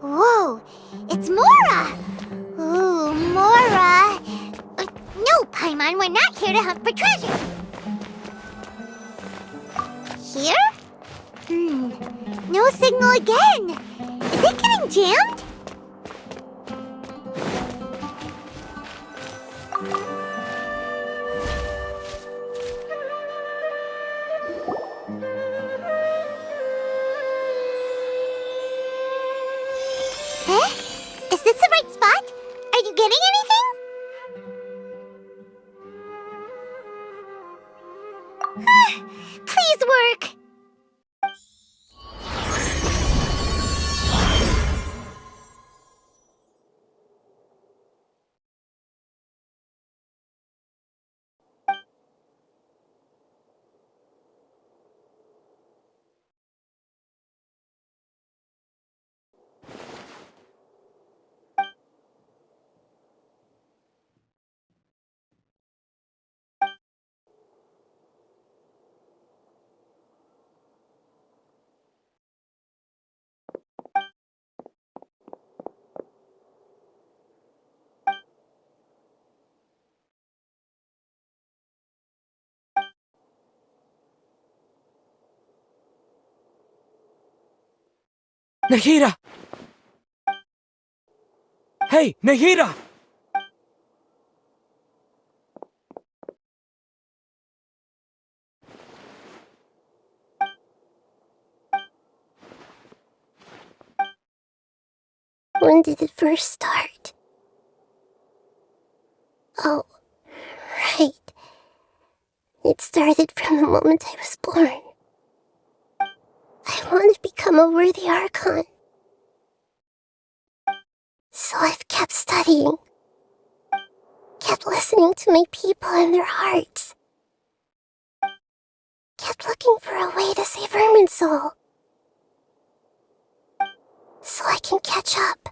Whoa, it's Mora! Ooh, Mora! No, Paimon, we're not here to hunt for treasure. Here? No signal again. Is it getting jammed? Is this the right spot? Are you getting anything? Please work! Nahida! Hey, Nahida! When did it first start? Oh, right. It started from the moment I was born. I want to become a worthy Archon. So I've kept studying. Kept listening to my people and their hearts. Kept looking for a way to save Irminsul. So I can catch up.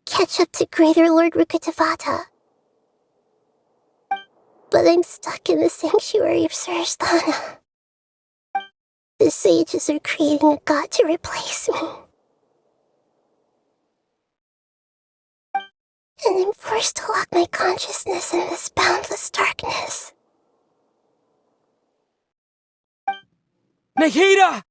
Catch up to Greater Lord Rukkhadevata. But I'm stuck in the sanctuary of Sarasthana. The sages are creating a god to replace me. And I'm forced to lock my consciousness in this boundless darkness. Nahida!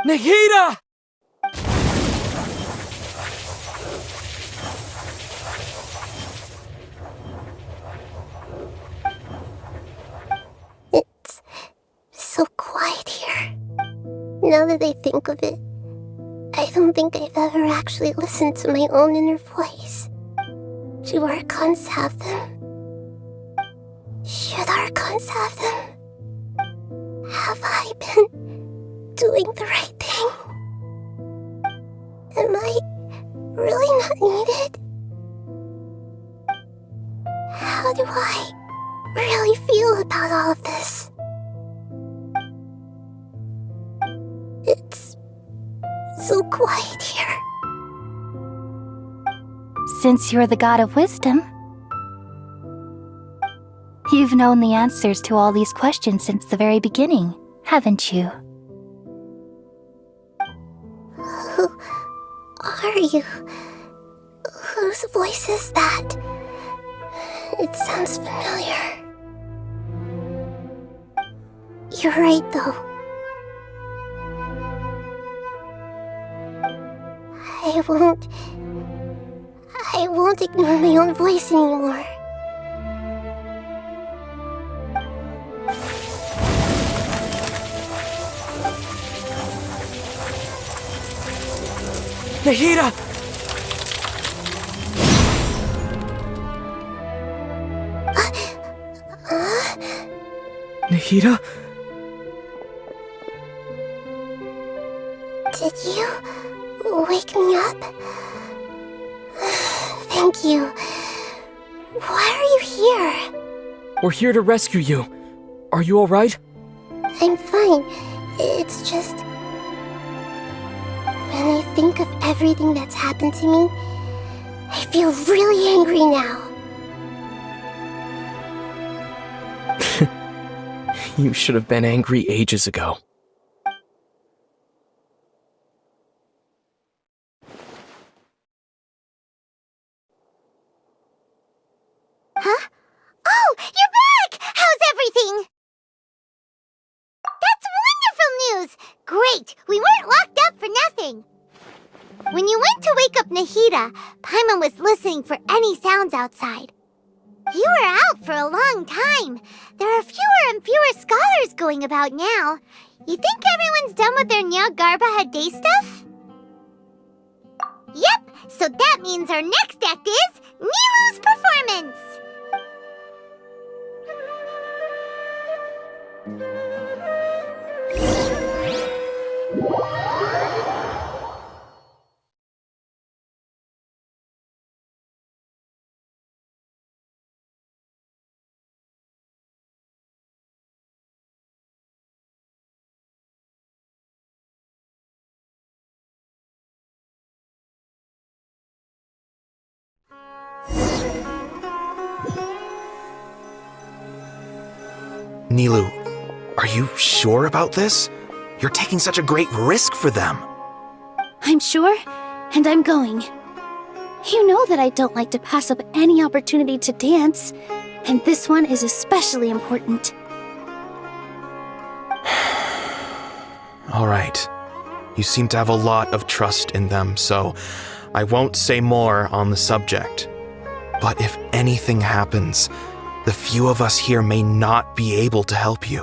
Nahida! It's so quiet here. Now that I think of it, I don't think I've ever actually listened to my own inner voice. Do Archons have them? Should Archons have them? Have I been doing the right thing? Am I really not needed? How do I really feel about all of this? It's so quiet here. Since you're the god of wisdom, you've known the answers to all these questions since the very beginning, haven't you? Who are you? Whose voice is that? It sounds familiar. You're right, though. I won't ignore my own voice anymore. Nahida! Nahida? Did you wake me up? Thank you. Why are you here? We're here to rescue you. Are you alright? I'm fine. It's just... when I think of everything that's happened to me, I feel really angry now. You should have been angry ages ago. Huh? Oh, you're back! How's everything? That's wonderful news! Great! We weren't locked up for nothing! When you went to wake up Nahida, Paimon was listening for any sounds outside. You were out for a long time. There are fewer and fewer scholars going about now. You think everyone's done with their Nya Garba day stuff? Yep, so that means our next act is Nilu's performance! Nilu, are you sure about this? You're taking such a great risk for them. I'm sure, and I'm going. You know that I don't like to pass up any opportunity to dance, and this one is especially important. All right. You seem to have a lot of trust in them, so I won't say more on the subject. But if anything happens, the few of us here may not be able to help you.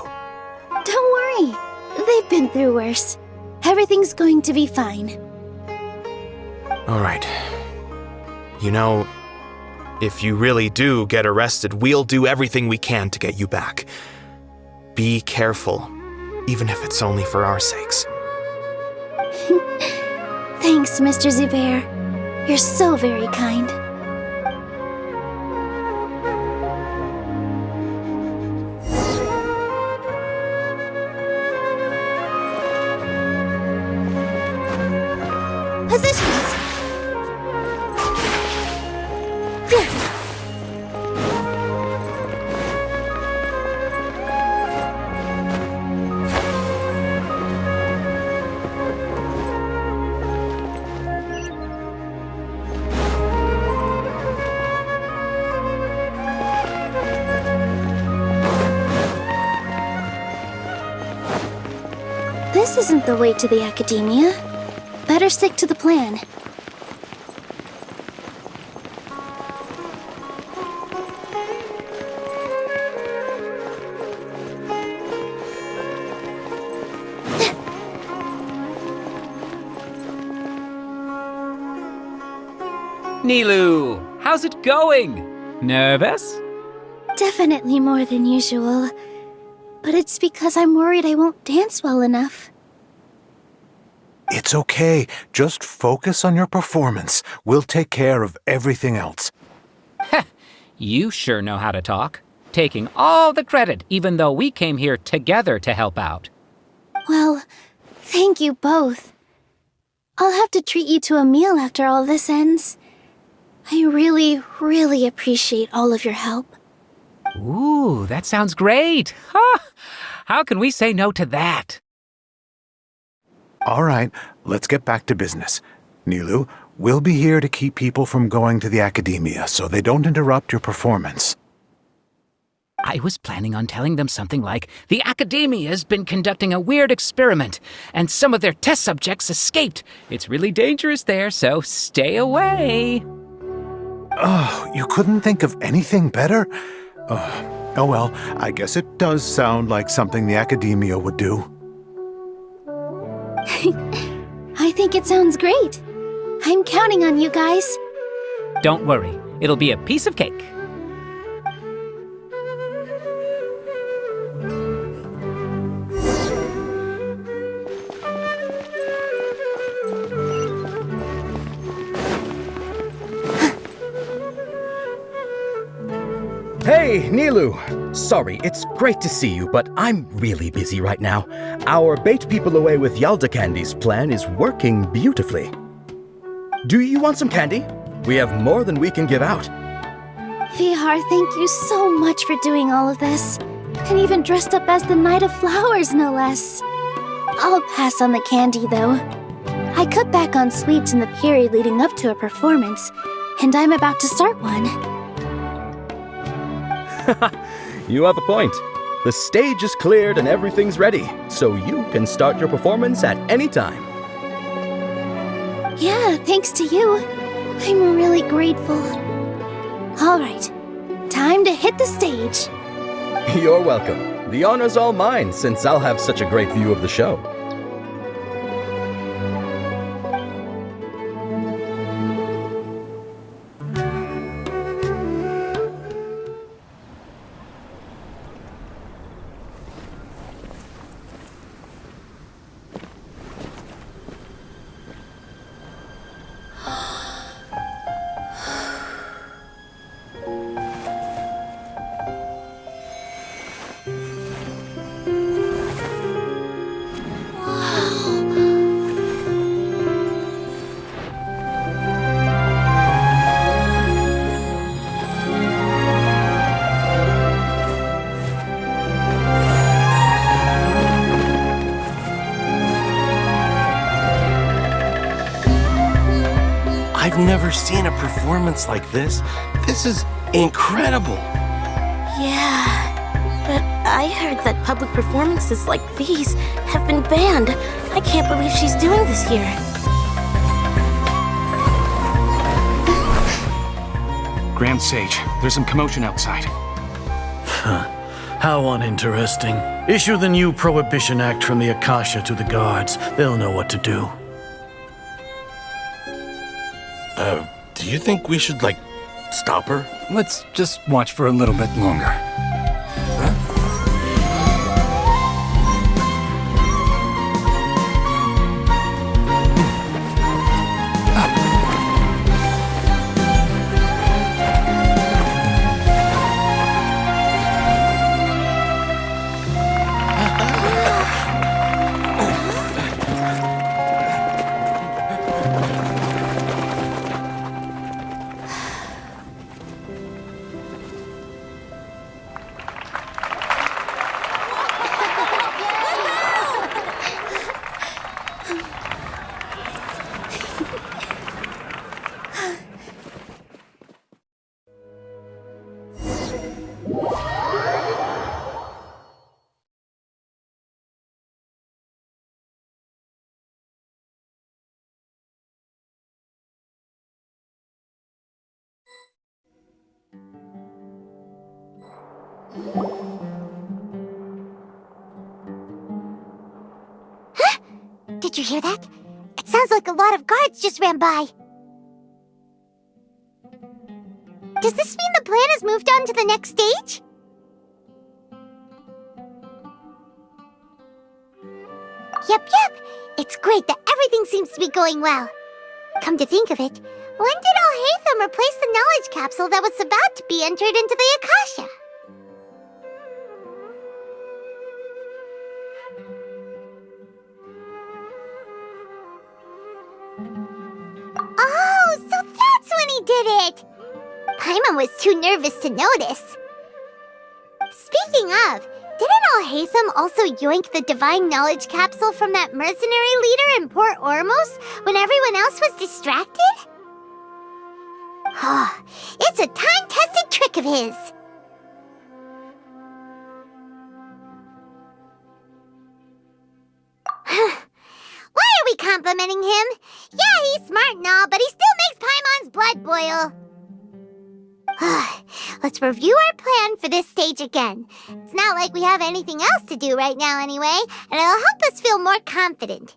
Don't worry. They've been through worse. Everything's going to be fine. All right. You know, if you really do get arrested, we'll do everything we can to get you back. Be careful, even if it's only for our sakes. Thanks, Mr. Zubair. You're so very kind. Positions! This isn't the way to the academia. Better stick to the plan. Nilu, how's it going? Nervous? Definitely more than usual. But it's because I'm worried I won't dance well enough. It's okay. Just focus on your performance. We'll take care of everything else. You sure know how to talk. Taking all the credit, even though we came here together to help out. Well, thank you both. I'll have to treat you to a meal after all this ends. I really, really appreciate all of your help. Ooh, that sounds great. Huh? How can we say no to that? All right, let's get back to business. Nilu, we'll be here to keep people from going to the academia so they don't interrupt your performance. I was planning on telling them something like, the academia's been conducting a weird experiment, and some of their test subjects escaped. It's really dangerous there, so stay away. Oh, you couldn't think of anything better? Oh well, I guess it does sound like something the academia would do. I think it sounds great. I'm counting on you guys. Don't worry, it'll be a piece of cake. Hey, Nilu! Sorry, it's great to see you, but I'm really busy right now. Our Bait People Away with Yalda Candies plan is working beautifully. Do you want some candy? We have more than we can give out. Vihar, thank you so much for doing all of this. And even dressed up as the Knight of Flowers, no less. I'll pass on the candy, though. I cut back on sweets in the period leading up to a performance, and I'm about to start one. You have a point. The stage is cleared and everything's ready, so you can start your performance at any time. Yeah, thanks to you. I'm really grateful. All right, time to hit the stage. You're welcome. The honor's all mine, since I'll have such a great view of the show. I've never seen a performance like this. This is incredible. Yeah, but I heard that public performances like these have been banned. I can't believe she's doing this here. Grand Sage, there's some commotion outside. How uninteresting. Issue the new Prohibition Act from the Akasha to the guards. They'll know what to do. Do you think we should, stop her? Let's just watch for a little bit longer. Did you hear that? It sounds like a lot of guards just ran by. Does this mean the plan has moved on to the next stage? Yep. It's great that everything seems to be going well. Come to think of it, when did Alhaitham replace the knowledge capsule that was about to be entered into the Akasha? Oh, so that's when he did it! Paimon was too nervous to notice. Speaking of, didn't Alhaitham also yoink the divine knowledge capsule from that mercenary leader in Port Ormos when everyone else was distracted? It's a time-tested trick of his. Why are we complimenting him? Yeah, he's smart and all, but he still makes Paimon's blood boil. Let's review our plan for this stage again. It's not like we have anything else to do right now anyway, and it'll help us feel more confident.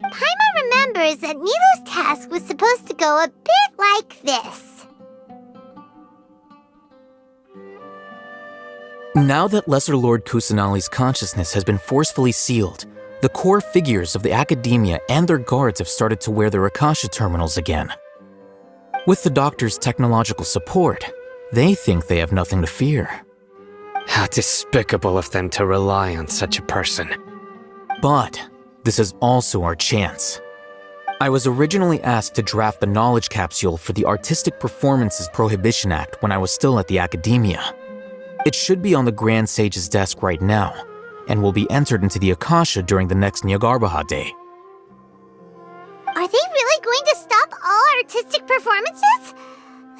Paimon remembers that Nilou's task was supposed to go a bit like this. Now that Lesser Lord Kusanali's consciousness has been forcefully sealed, the core figures of the Academia and their guards have started to wear their Akasha terminals again. With the Doctor's technological support, they think they have nothing to fear. How despicable of them to rely on such a person. But this is also our chance. I was originally asked to draft the knowledge capsule for the Artistic Performances Prohibition Act when I was still at the Academia. It should be on the Grand Sage's desk right now, and will be entered into the Akasha during the next Nyagarbha Day. Are they really going to stop all artistic performances?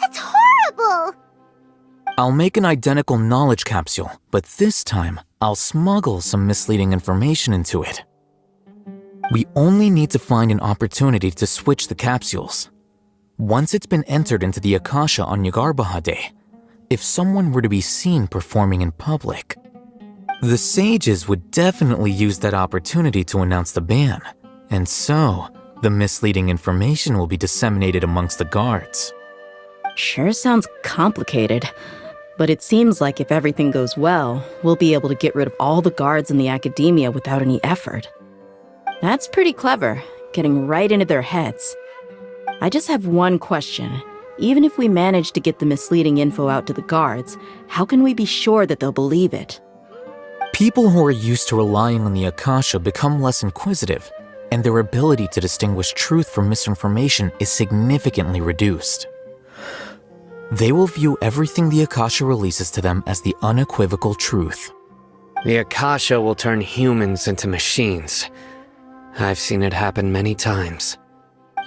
That's horrible! I'll make an identical knowledge capsule, but this time I'll smuggle some misleading information into it. We only need to find an opportunity to switch the capsules. Once it's been entered into the Akasha on Nyagarbha Day, if someone were to be seen performing in public, the sages would definitely use that opportunity to announce the ban, and so the misleading information will be disseminated amongst the guards. Sure sounds complicated, but it seems like if everything goes well, we'll be able to get rid of all the guards in the Academia without any effort. That's pretty clever, getting right into their heads. I just have one question. Even if we manage to get the misleading info out to the guards, how can we be sure that they'll believe it? People who are used to relying on the Akasha become less inquisitive, and their ability to distinguish truth from misinformation is significantly reduced. They will view everything the Akasha releases to them as the unequivocal truth. The Akasha will turn humans into machines. I've seen it happen many times.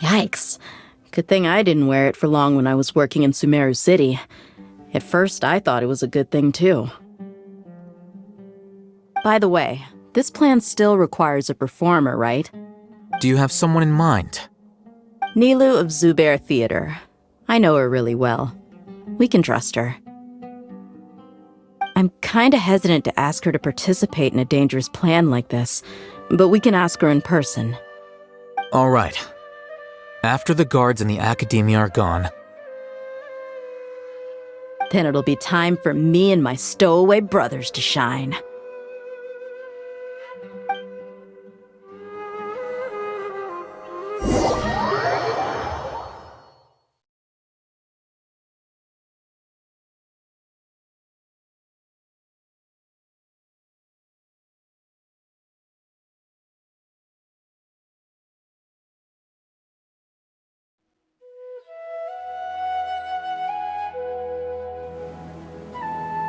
Yikes. Good thing I didn't wear it for long when I was working in Sumeru City. At first, I thought it was a good thing too. By the way, this plan still requires a performer, right? Do you have someone in mind? Nilou of Zubair Theater. I know her really well. We can trust her. I'm kinda hesitant to ask her to participate in a dangerous plan like this, but we can ask her in person. All right. After the guards in the Academia are gone, then it'll be time for me and my stowaway brothers to shine.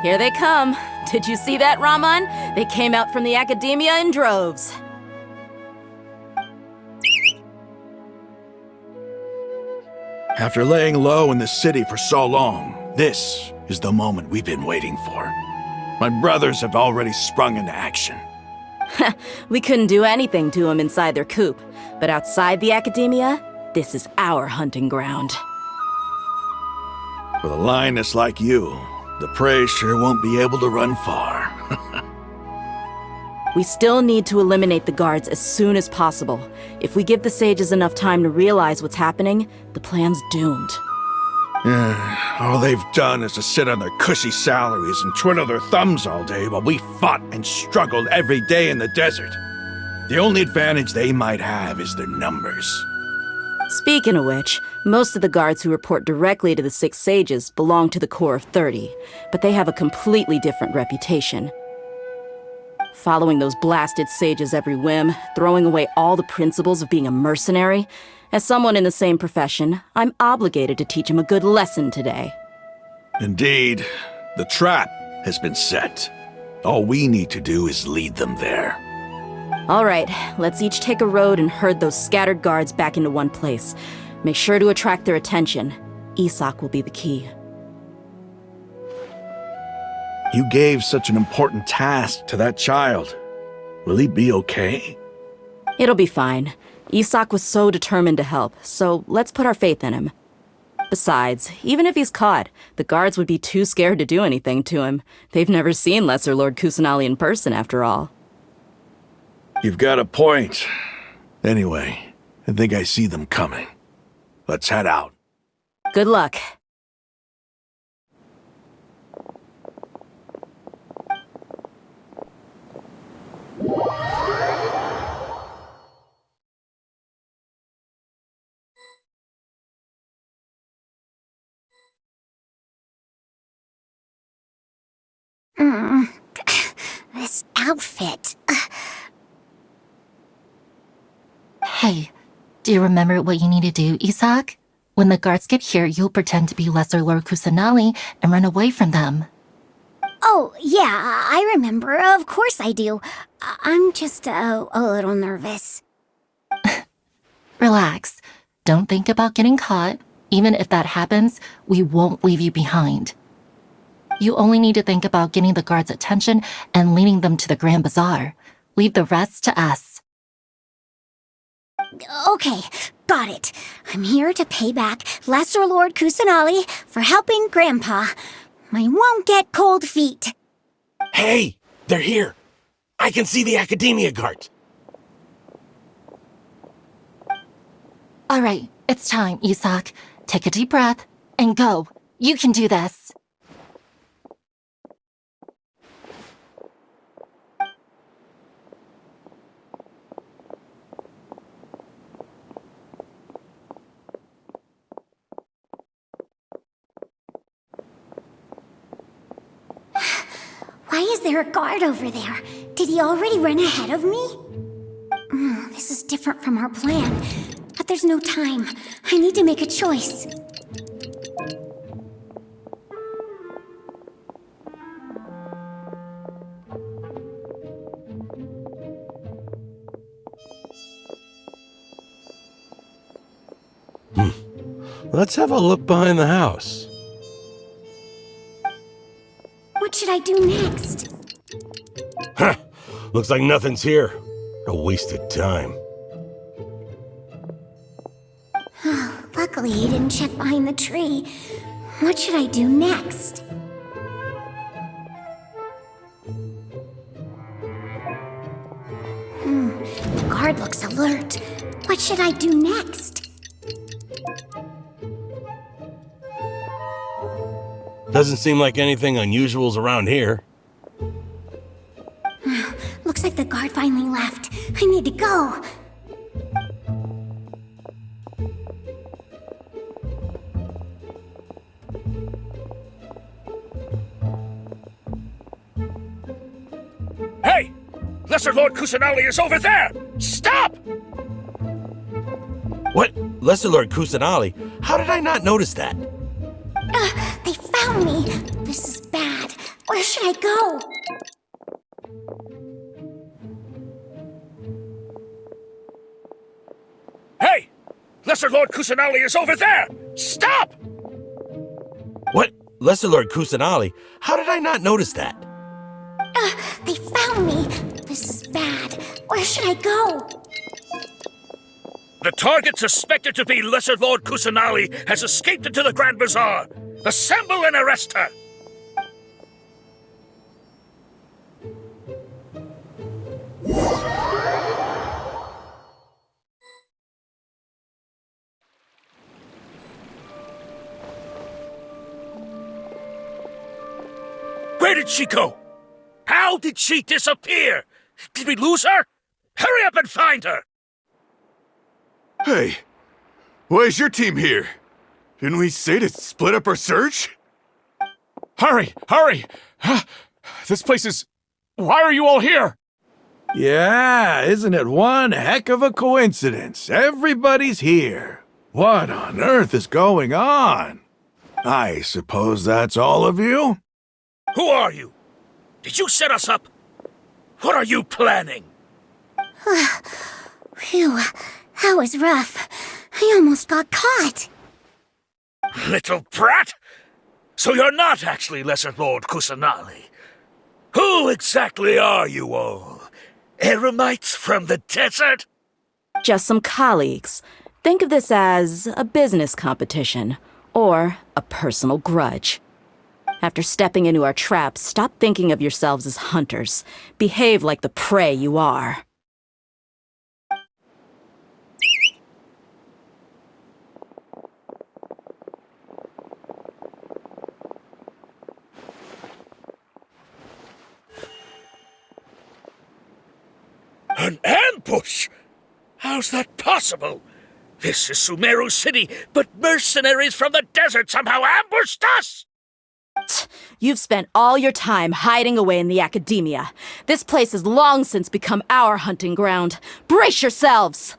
Here they come. Did you see that, Raman? They came out from the Academia in droves. After laying low in the city for so long, this is the moment we've been waiting for. My brothers have already sprung into action. We couldn't do anything to them inside their coop, but outside the Academia, this is our hunting ground. With a lioness like you, the prey sure won't be able to run far. We still need to eliminate the guards as soon as possible. If we give the sages enough time to realize what's happening, the plan's doomed. All they've done is to sit on their cushy salaries and twiddle their thumbs all day while we fought and struggled every day in the desert. The only advantage they might have is their numbers. Speaking of which, most of the guards who report directly to the 6 sages belong to the Corps of 30, but they have a completely different reputation. Following those blasted sages every whim, throwing away all the principles of being a mercenary. As someone in the same profession, I'm obligated to teach him a good lesson today. Indeed, the trap has been set. All we need to do is lead them there. All right, let's each take a road and herd those scattered guards back into one place. Make sure to attract their attention. Isak will be the key. You gave such an important task to that child. Will he be okay? It'll be fine. Isak was so determined to help, so let's put our faith in him. Besides, even if he's caught, the guards would be too scared to do anything to him. They've never seen Lesser Lord Kusanali in person, after all. You've got a point. Anyway, I think I see them coming. Let's head out. Good luck. This outfit. Hey, do you remember what you need to do, Isaac? When the guards get here, you'll pretend to be Lesser Lord Kusanali and run away from them. Oh, yeah, I remember. Of course I do. I'm just a little nervous. Relax. Don't think about getting caught. Even if that happens, we won't leave you behind. You only need to think about getting the guards' attention and leading them to the Grand Bazaar. Leave the rest to us. Okay, got it. I'm here to pay back Lesser Lord Kusanali for helping Grandpa. I won't get cold feet. Hey, they're here. I can see the Academia guards. All right, it's time, Isaac. Take a deep breath and go. You can do this. Why is there a guard over there? Did he already run ahead of me? This is different from our plan. But there's no time. I need to make a choice. Let's have a look behind the house. What should I do next? Huh. Looks like nothing's here. A waste of time. Luckily, he didn't check behind the tree. What should I do next? The guard looks alert. What should I do next? Doesn't seem like anything unusual's around here. Looks like the guard finally left. I need to go. Hey! Lesser Lord Kusanali is over there! Stop! What? Lesser Lord Kusanali? How did I not notice that? They found me. This is bad. Where should I go? Hey! Lesser Lord Kusanali is over there! Stop! What? Lesser Lord Kusanali? How did I not notice that? They found me. This is bad. Where should I go? The target suspected to be Lesser Lord Kusanali has escaped into the Grand Bazaar. Assemble and arrest her! Where did she go? How did she disappear? Did we lose her? Hurry up and find her! Hey, why is your team here? Didn't we say to split up our search? Hurry! Hurry! This place is... Why are you all here? Yeah, isn't it one heck of a coincidence? Everybody's here. What on earth is going on? I suppose that's all of you? Who are you? Did you set us up? What are you planning? Phew, that was rough. I almost got caught. Little brat! So you're not actually Lesser Lord Kusanali. Who exactly are you all? Eremites from the desert? Just some colleagues. Think of this as a business competition, or a personal grudge. After stepping into our traps, stop thinking of yourselves as hunters. Behave like the prey you are. An ambush? How's that possible? This is Sumeru City, but mercenaries from the desert somehow ambushed us! You've spent all your time hiding away in the academia. This place has long since become our hunting ground. Brace yourselves!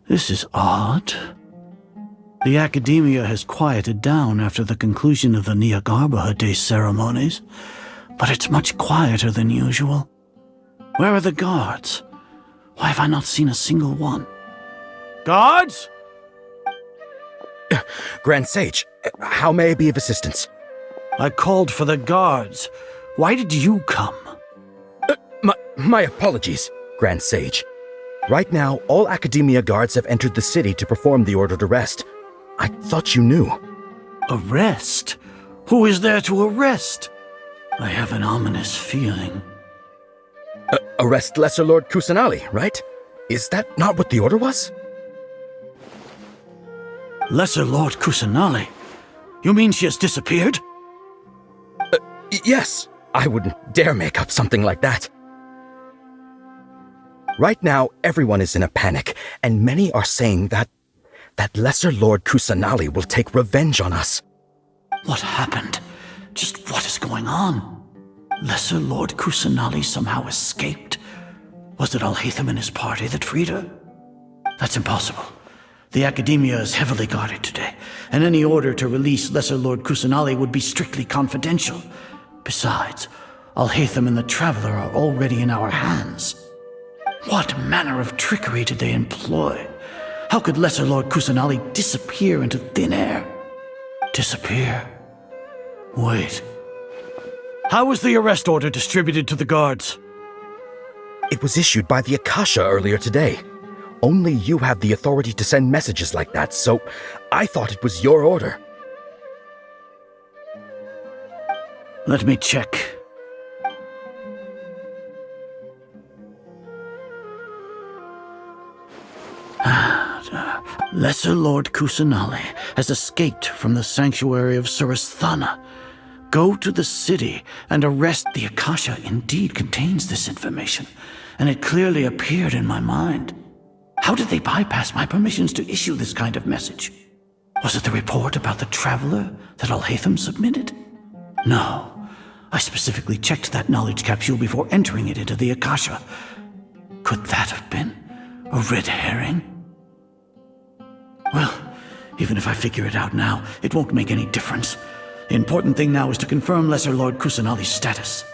This is odd. The academia has quieted down after the conclusion of the Niagarbha Day ceremonies, but it's much quieter than usual. Where are the guards? Why have I not seen a single one? Guards? Grand Sage, how may I be of assistance? I called for the guards. Why did you come? My apologies, Grand Sage. Right now, all Academia guards have entered the city to perform the ordered arrest. I thought you knew. Arrest? Who is there to arrest? I have an ominous feeling. Arrest Lesser Lord Kusanali, right? Is that not what the order was? Lesser Lord Kusanali? You mean she has disappeared? Yes. I wouldn't dare make up something like that. Right now, everyone is in a panic, and many are saying that Lesser Lord Kusanali will take revenge on us. What happened? Just what is going on? Lesser Lord Kusanali somehow escaped? Was it Alhaitham and his party that freed her? That's impossible. The Academia is heavily guarded today, and any order to release Lesser Lord Kusanali would be strictly confidential. Besides, Alhaitham and the Traveler are already in our hands. What manner of trickery did they employ? How could Lesser Lord Kusanali disappear into thin air? Disappear? Wait. How was the arrest order distributed to the guards? It was issued by the Akasha earlier today. Only you have the authority to send messages like that, so I thought it was your order. Let me check. Lesser Lord Kusanali has escaped from the sanctuary of Surasthana. Go to the city and arrest the Akasha indeed contains this information, and it clearly appeared in my mind. How did they bypass my permissions to issue this kind of message? Was it the report about the Traveler that Alhaitham submitted? No. I specifically checked that knowledge capsule before entering it into the Akasha. Could that have been a red herring? Well, even if I figure it out now, it won't make any difference. The important thing now is to confirm Lesser Lord Kusanali's status.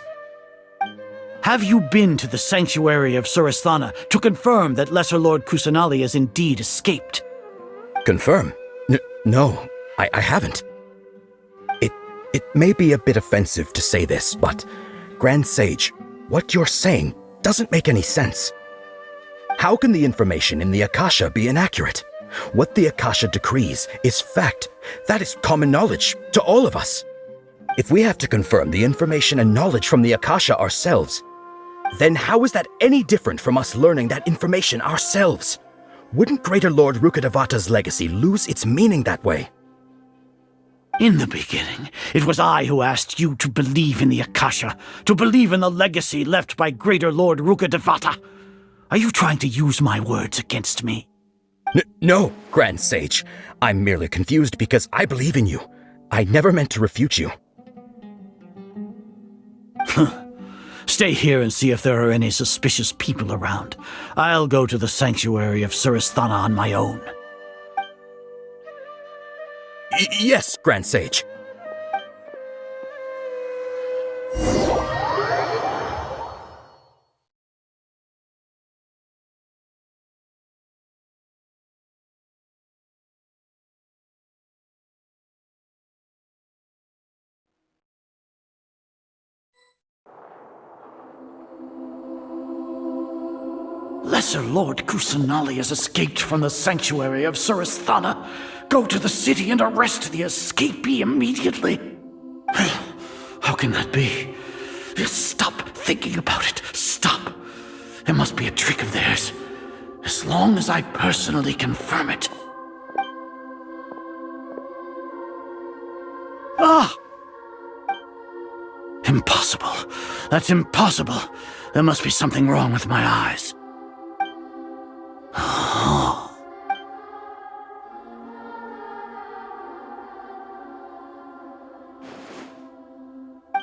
Have you been to the sanctuary of Surasthana to confirm that Lesser Lord Kusanali has indeed escaped? Confirm? No, I haven't. It may be a bit offensive to say this, but Grand Sage, what you're saying doesn't make any sense. How can the information in the Akasha be inaccurate? What the Akasha decrees is fact. That is common knowledge to all of us. If we have to confirm the information and knowledge from the Akasha ourselves, then how is that any different from us learning that information ourselves? Wouldn't Greater Lord Rukkhadevata's legacy lose its meaning that way? In the beginning, it was I who asked you to believe in the Akasha, to believe in the legacy left by Greater Lord Rukkhadevata. Are you trying to use my words against me? No, Grand Sage. I'm merely confused because I believe in you. I never meant to refute you. Stay here and see if there are any suspicious people around. I'll go to the sanctuary of Surasthana on my own. Yes, Grand Sage. Lesser Lord Kusanali has escaped from the sanctuary of Surasthana. Go to the city and arrest the escapee immediately. How can that be? Stop thinking about it. Stop. It must be a trick of theirs. As long as I personally confirm it. Ah! Impossible. That's impossible. There must be something wrong with my eyes.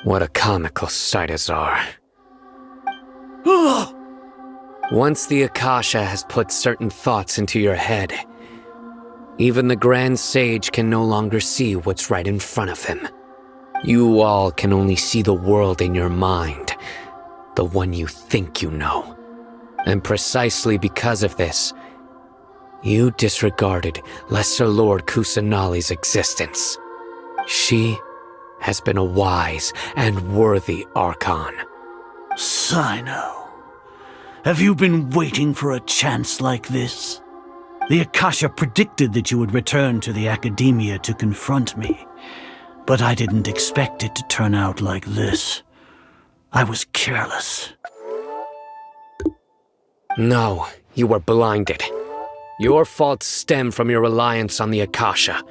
What a comical sight is are. Once the Akasha has put certain thoughts into your head, even the Grand Sage can no longer see what's right in front of him. You all can only see the world in your mind, the one you think you know. And precisely because of this, you disregarded Lesser Lord Kusanali's existence. She has been a wise and worthy Archon. Sino, have you been waiting for a chance like this? The Akasha predicted that you would return to the Academia to confront me, but I didn't expect it to turn out like this. I was careless. No, you were blinded. Your faults stem from your reliance on the Akasha.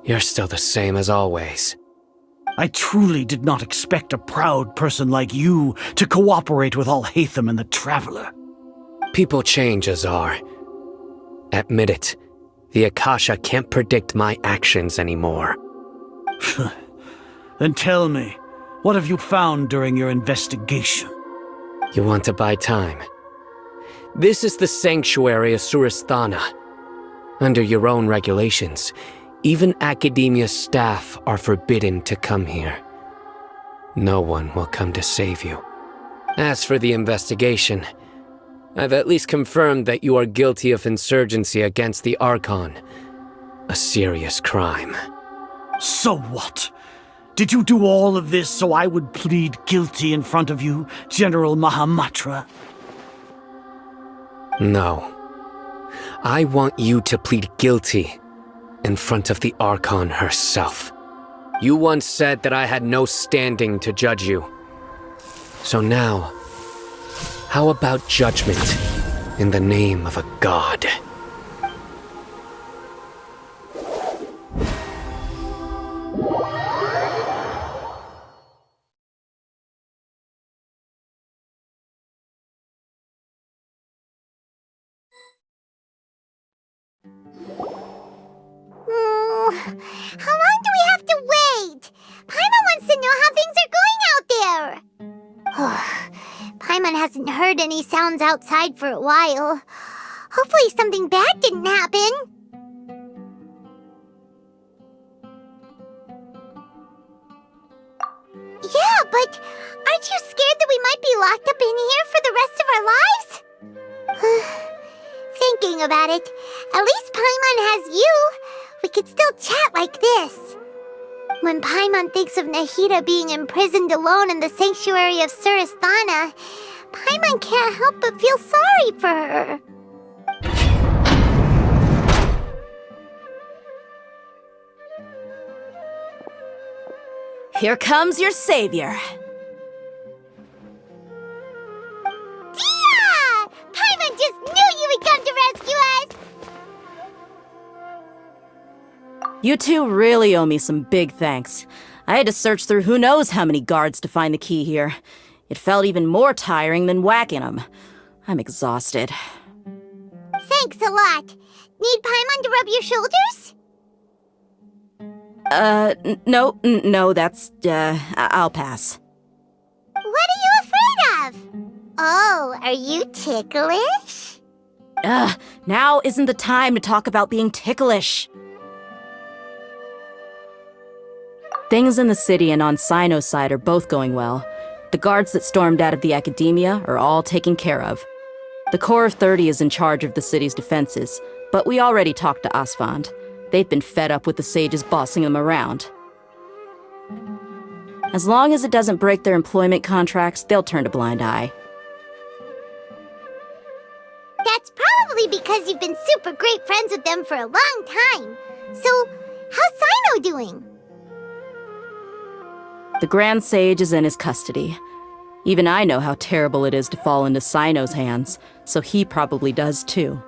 You're still the same as always. I truly did not expect a proud person like you to cooperate with Alhaitham and the Traveler. People change, Azar. Admit it. The Akasha can't predict my actions anymore. Then tell me, what have you found during your investigation? You want to buy time? This is the sanctuary of Surasthana. Under your own regulations, even Academia staff are forbidden to come here. No one will come to save you. As for the investigation, I've at least confirmed that you are guilty of insurgency against the Archon. A serious crime. So what? Did you do all of this so I would plead guilty in front of you, General Mahamatra? No. I want you to plead guilty in front of the Archon herself. You once said that I had no standing to judge you. So now, how about judgment in the name of a god? How long do we have to wait? Paimon wants to know how things are going out there. Paimon hasn't heard any sounds outside for a while. Hopefully something bad didn't happen. Yeah, but aren't you scared that we might be locked up in here for the rest of our lives? Thinking about it, at least Paimon has you. We could still chat like this. When Paimon thinks of Nahida being imprisoned alone in the sanctuary of Surasthana, Paimon can't help but feel sorry for her. Here comes your savior. Dia! Paimon just knew you would come to rescue us! You two really owe me some big thanks. I had to search through who knows how many guards to find the key here. It felt even more tiring than whacking them. I'm exhausted. Thanks a lot. Need Paimon to rub your shoulders? No, that's, I'll pass. What are you afraid of? Oh, are you ticklish? Now isn't the time to talk about being ticklish. Things in the city and on Sino's side are both going well. The guards that stormed out of the Academia are all taken care of. The Corps of 30 is in charge of the city's defenses, but we already talked to Asfand. They've been fed up with the sages bossing them around. As long as it doesn't break their employment contracts, they'll turn a blind eye. That's probably because you've been super great friends with them for a long time. So, how's Sino doing? The Grand Sage is in his custody. Even I know how terrible it is to fall into Sino's hands, so he probably does too.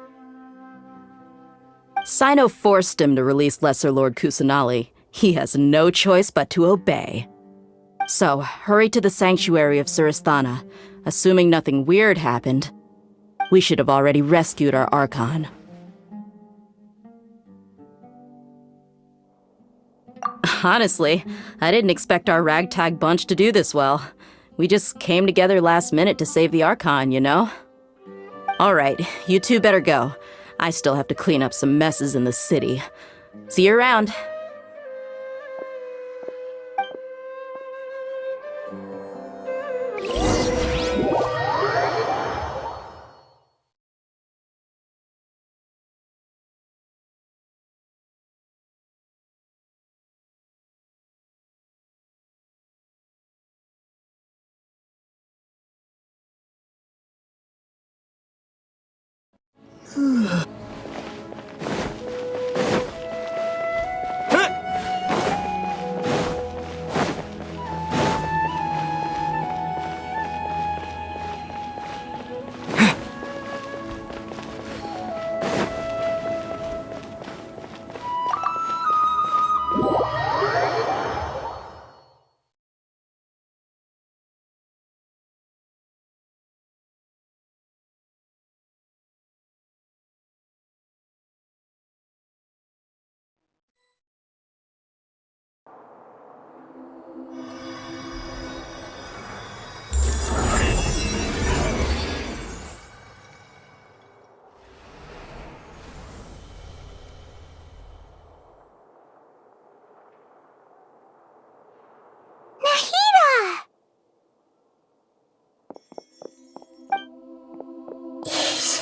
Sino forced him to release Lesser Lord Kusanali. He has no choice but to obey. So, hurry to the sanctuary of Surasthana. Assuming nothing weird happened, we should have already rescued our Archon. Honestly, I didn't expect our ragtag bunch to do this well. We just came together last minute to save the Archon, you know? Alright, you two better go. I still have to clean up some messes in the city. See you around.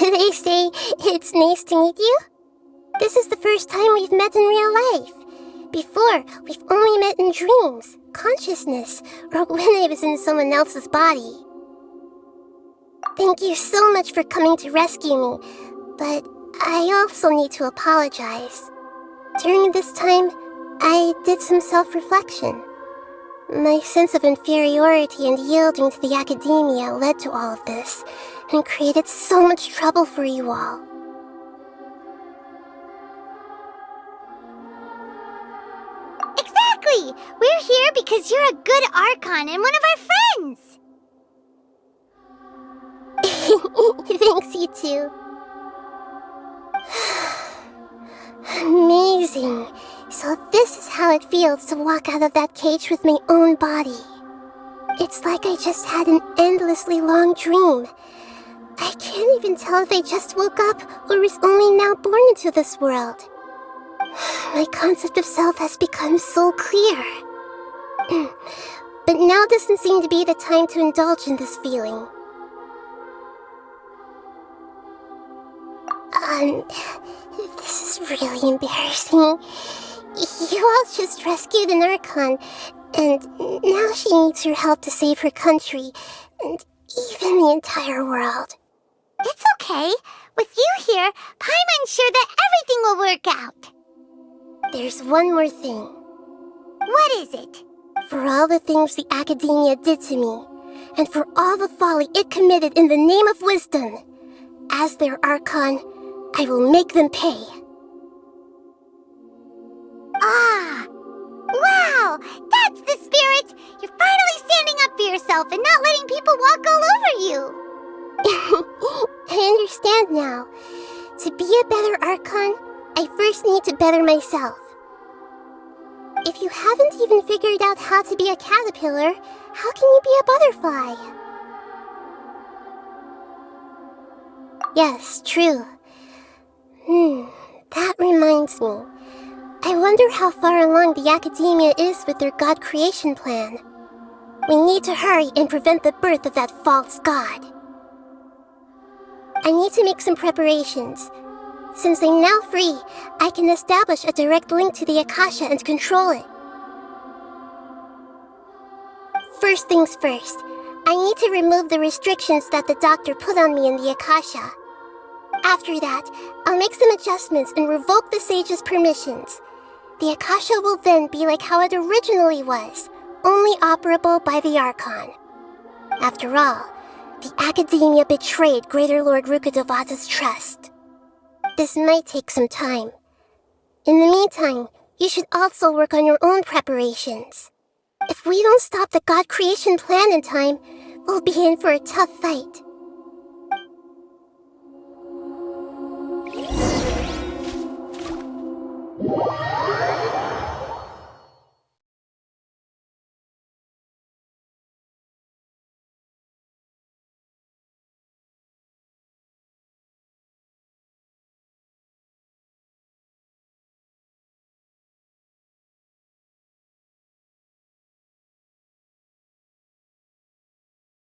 Should I say it's nice to meet you? This is the first time we've met in real life. Before, we've only met in dreams, consciousness, or when I was in someone else's body. Thank you so much for coming to rescue me, but I also need to apologize. During this time, I did some self-reflection. My sense of inferiority and yielding to the academia led to all of this, and created so much trouble for you all. Exactly! We're here because you're a good Archon and one of our friends! Thanks, you too. Amazing. So this is how it feels to walk out of that cage with my own body. It's like I just had an endlessly long dream. I can't even tell if I just woke up or was only now born into this world. My concept of self has become so clear. But now doesn't seem to be the time to indulge in this feeling. This is really embarrassing. You all just rescued an Archon, and now she needs your help to save her country, and even the entire world. It's okay. With you here, Paimon's sure that everything will work out. There's one more thing. What is it? For all the things the academia did to me, and for all the folly it committed in the name of wisdom, as their Archon, I will make them pay. Ah! Wow! That's the spirit! You're finally standing up for yourself and not letting people walk all over you! I understand now. To be a better Archon, I first need to better myself. If you haven't even figured out how to be a caterpillar, how can you be a butterfly? Yes, true. That reminds me. I wonder how far along the academia is with their god creation plan. We need to hurry and prevent the birth of that false god. I need to make some preparations. Since I'm now free, I can establish a direct link to the Akasha and control it. First things first, I need to remove the restrictions that the doctor put on me in the Akasha. After that, I'll make some adjustments and revoke the sage's permissions. The Akasha will then be like how it originally was, only operable by the Archon. After all, the Academia betrayed Greater Lord Rukkhadevata's trust. This might take some time. In the meantime, you should also work on your own preparations. If we don't stop the God creation plan in time, we'll be in for a tough fight.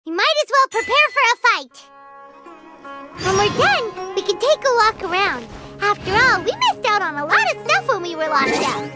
We might as well prepare for a fight. When we're done, we can take a walk around. After all, we missed out on a lot of stuff when we were locked out.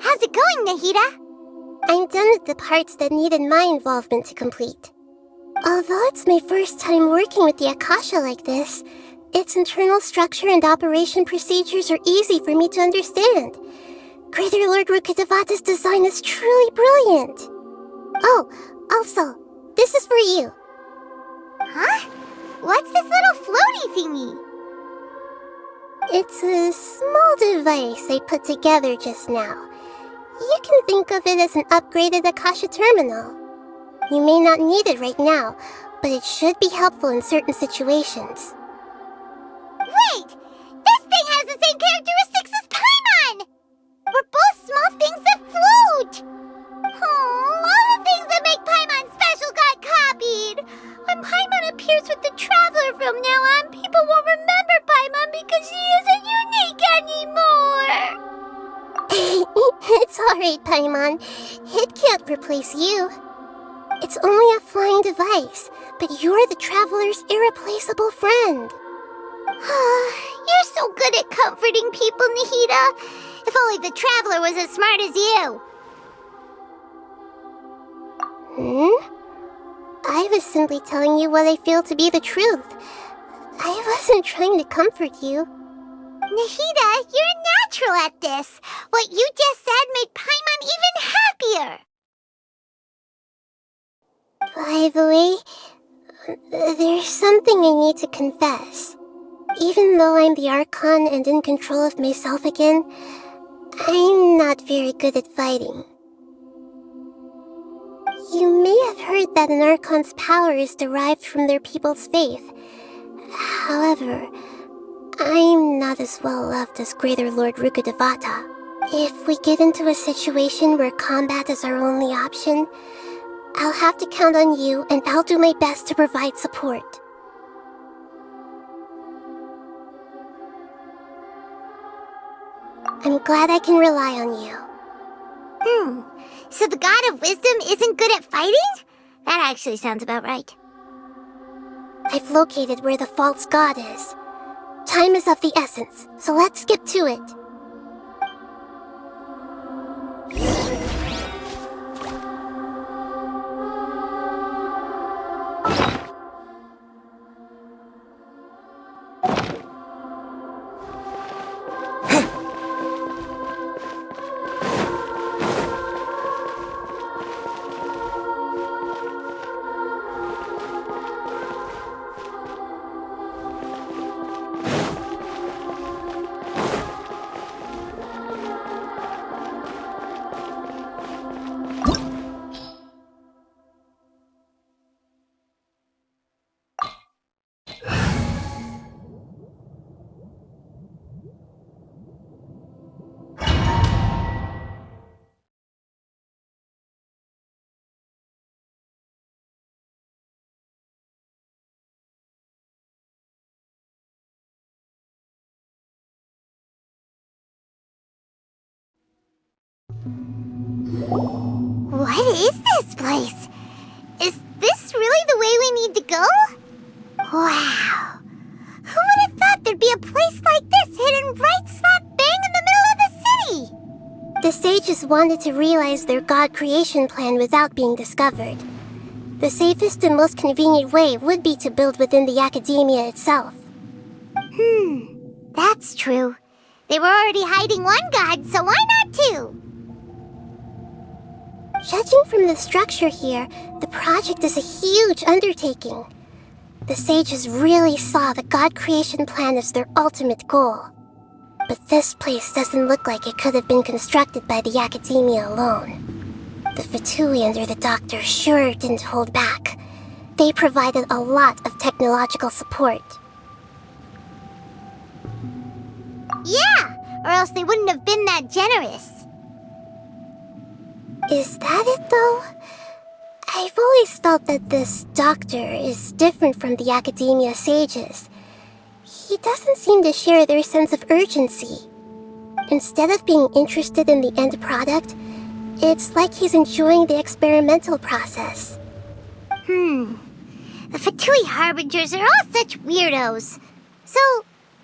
How's it going, Nahida? I'm done with the parts that needed my involvement to complete. Although it's my first time working with the Akasha like this, its internal structure and operation procedures are easy for me to understand. Greater Lord Rukkhadevata's design is truly brilliant. Oh, also, this is for you. Huh? What's this little floaty thingy? It's a small device I put together just now. You can think of it as an upgraded Akasha terminal. You may not need it right now, but it should be helpful in certain situations. Wait! This thing has the same characteristics as Paimon! We're both small things that float! Oh, all the things that make Paimon special got copied! When Paimon appears with the Traveler from now on, people won't remember Paimon because she isn't unique anymore! It's alright, Paimon. It can't replace you. It's only a flying device, but you're the Traveler's irreplaceable friend. You're so good at comforting people, Nahida. If only the Traveler was as smart as you. I was simply telling you what I feel to be the truth. I wasn't trying to comfort you. Nahida, you're natural at this. What you just said made Paimon even happier. By the way, there's something I need to confess. Even though I'm the Archon and in control of myself again, I'm not very good at fighting. You may have heard that an Archon's power is derived from their people's faith. However, I'm not as well loved as Greater Lord Rukkhadevata. If we get into a situation where combat is our only option, I'll have to count on you, and I'll do my best to provide support. I'm glad I can rely on you. So the God of Wisdom isn't good at fighting? That actually sounds about right. I've located where the false god is. Time is of the essence, so let's skip to it. What is this place? Is this really the way we need to go? Wow. Who would have thought there'd be a place like this hidden right slap bang in the middle of the city? The sages wanted to realize their god creation plan without being discovered. The safest and most convenient way would be to build within the academia itself. That's true. They were already hiding one god, so why not two? Judging from the structure here, the project is a huge undertaking. The sages really saw the god creation plan as their ultimate goal. But this place doesn't look like it could have been constructed by the academia alone. The Fatui under the doctor sure didn't hold back. They provided a lot of technological support. Yeah, or else they wouldn't have been that generous. Is that it, though? I've always felt that this doctor is different from the academia sages. He doesn't seem to share their sense of urgency. Instead of being interested in the end product, it's like he's enjoying the experimental process. The Fatui Harbingers are all such weirdos. So,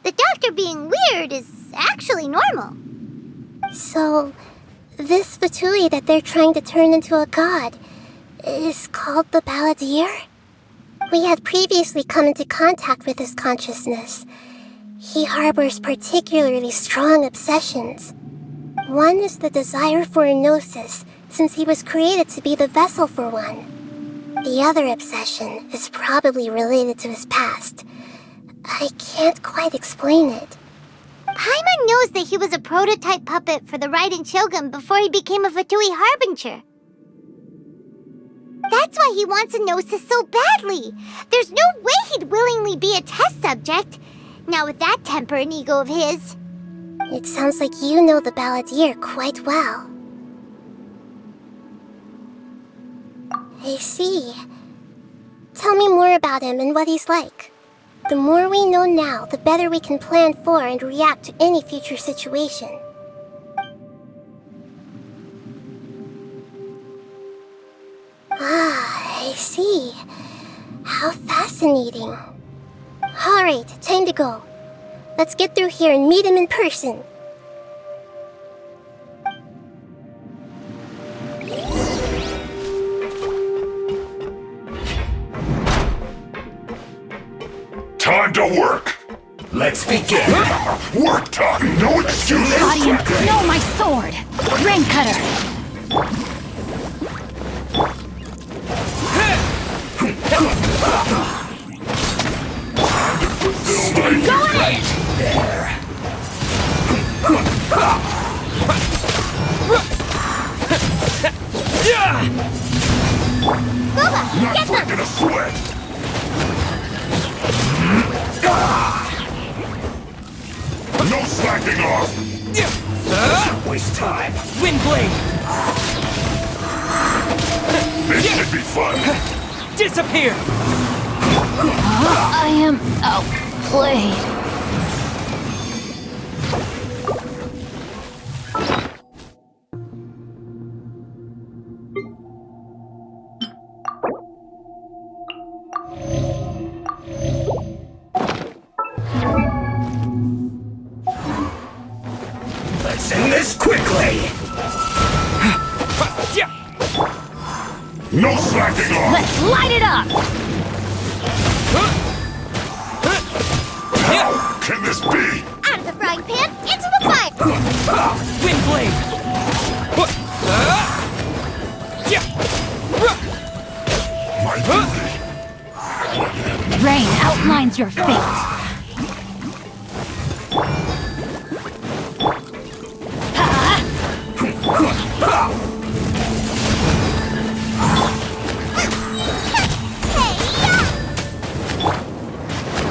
the doctor being weird is actually normal. So, this Fatui that they're trying to turn into a god is called the Balladeer? We had previously come into contact with his consciousness. He harbors particularly strong obsessions. One is the desire for a gnosis, since he was created to be the vessel for one. The other obsession is probably related to his past. I can't quite explain it. Paimon knows that he was a prototype puppet for the Raiden Shogun before he became a Fatui Harbinger. That's why he wants a gnosis so badly. There's no way he'd willingly be a test subject. Not with that temper and ego of his. It sounds like you know the Balladeer quite well. I see. Tell me more about him and what he's like. The more we know now, the better we can plan for and react to any future situation. I see. How fascinating. Alright, time to go. Let's get through here and meet him in person. Time to work! Let's begin! Work time, no excuses! Guardian, no, my sword! Rain Cutter! Go in! There. Boba, Not get them! breaking a sweat! No slacking off! Waste time. Wind blade. This should be fun! Disappear. I am outplayed. Let's end this quickly. No slacking off! Let's light it up! How can this be? Out of the frying pan, into the fire! Wind blade. My duty. Rain outlines your fate.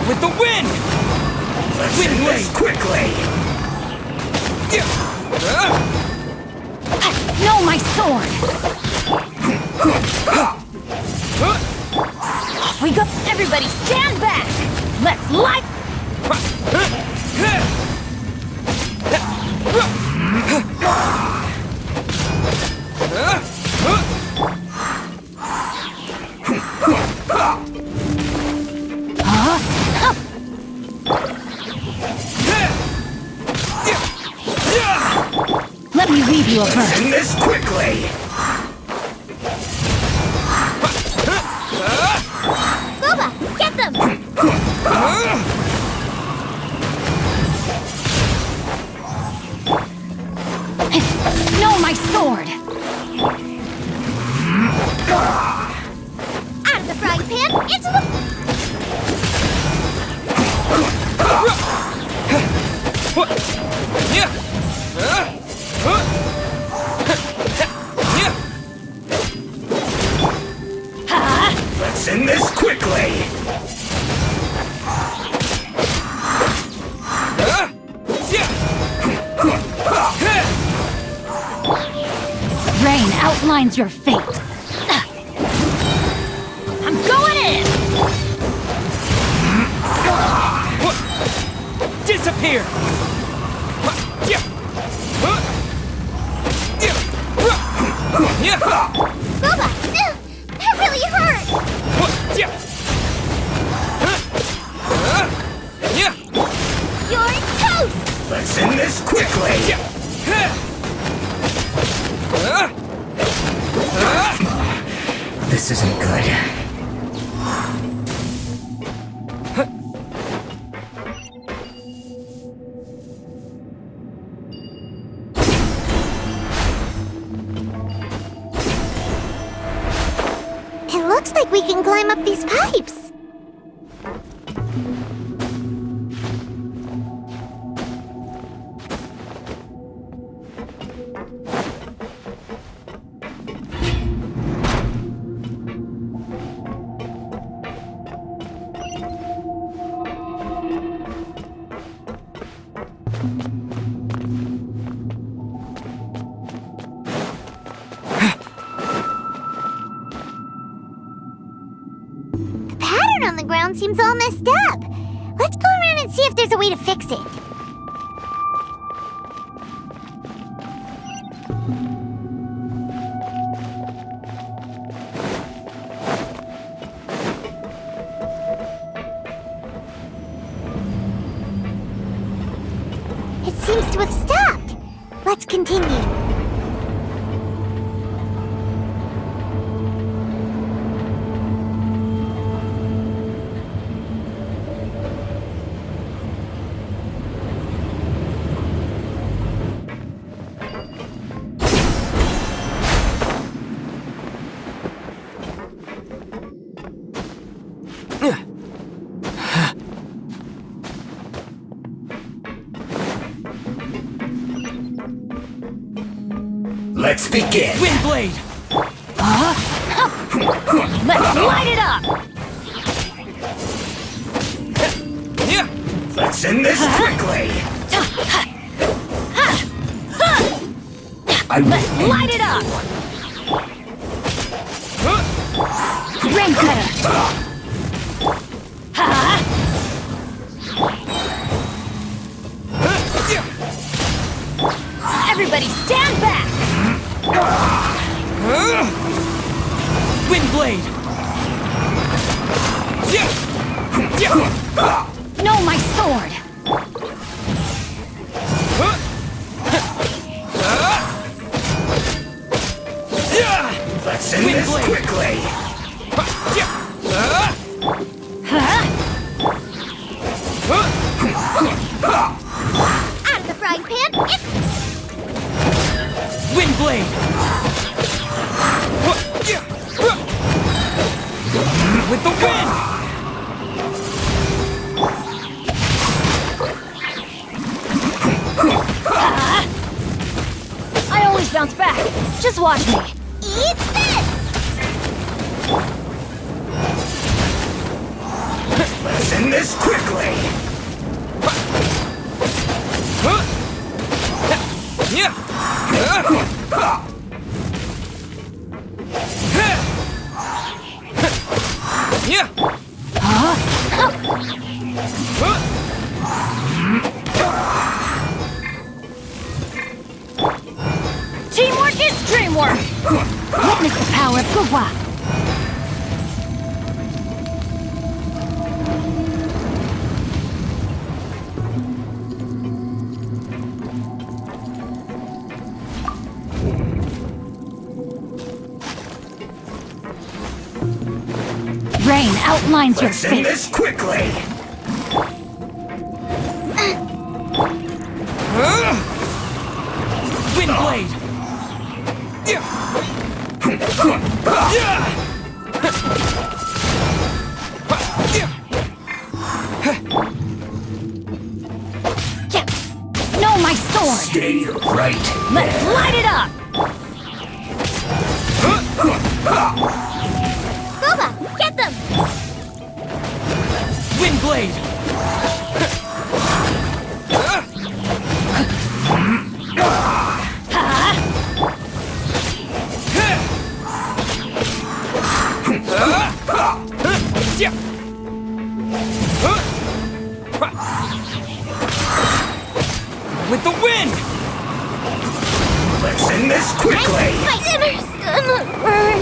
With the wind! Let's wind blade quickly! No, my sword! Off we go! Everybody stand back! Let's light... you a verse. End this quickly! Boba, get them! No, my sword! Out of the frying pan, into the... Let's end this quickly! Rain outlines your fate. I'm going in! Disappear! Boba, that really hurt! You're toast! Let's end this quickly! This isn't good. It looks like we can climb up these pipes. On the ground seems all messed up. Let's go around and see if there's a way to fix it. It seems to have stopped. Let's continue. Let's begin! Windblade! Let's light it up! Let's end this quickly! Let's light it up! Rain cutter! Everybody stand back! Windblade! No, my sword! Let's end this quickly! Out of the frying pan, Windblade! With the wind! I always bounce back. Just watch me. Eat this! Let's end this quickly! Teamwork is dreamwork! Witness the power of Gugwa! rain outlines your Let's end fate. this quickly! Windblade! No, my sword! Stay right. Let's light it up! Booba, get them! Windblade! With the wind! Let's end this quickly! My dinner's gonna burn!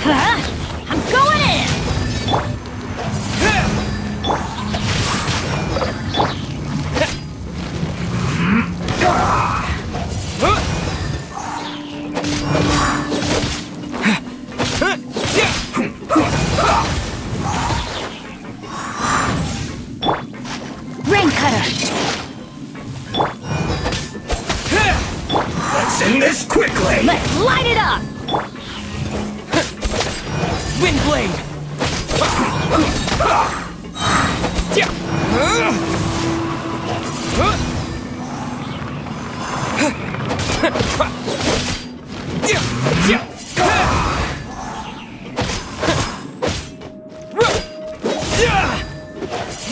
I'm going in! Rain cutter! Let's end this quickly! Let's light it up! Windblade!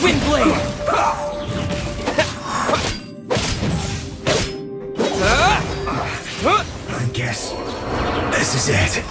Windblade! I guess this is it.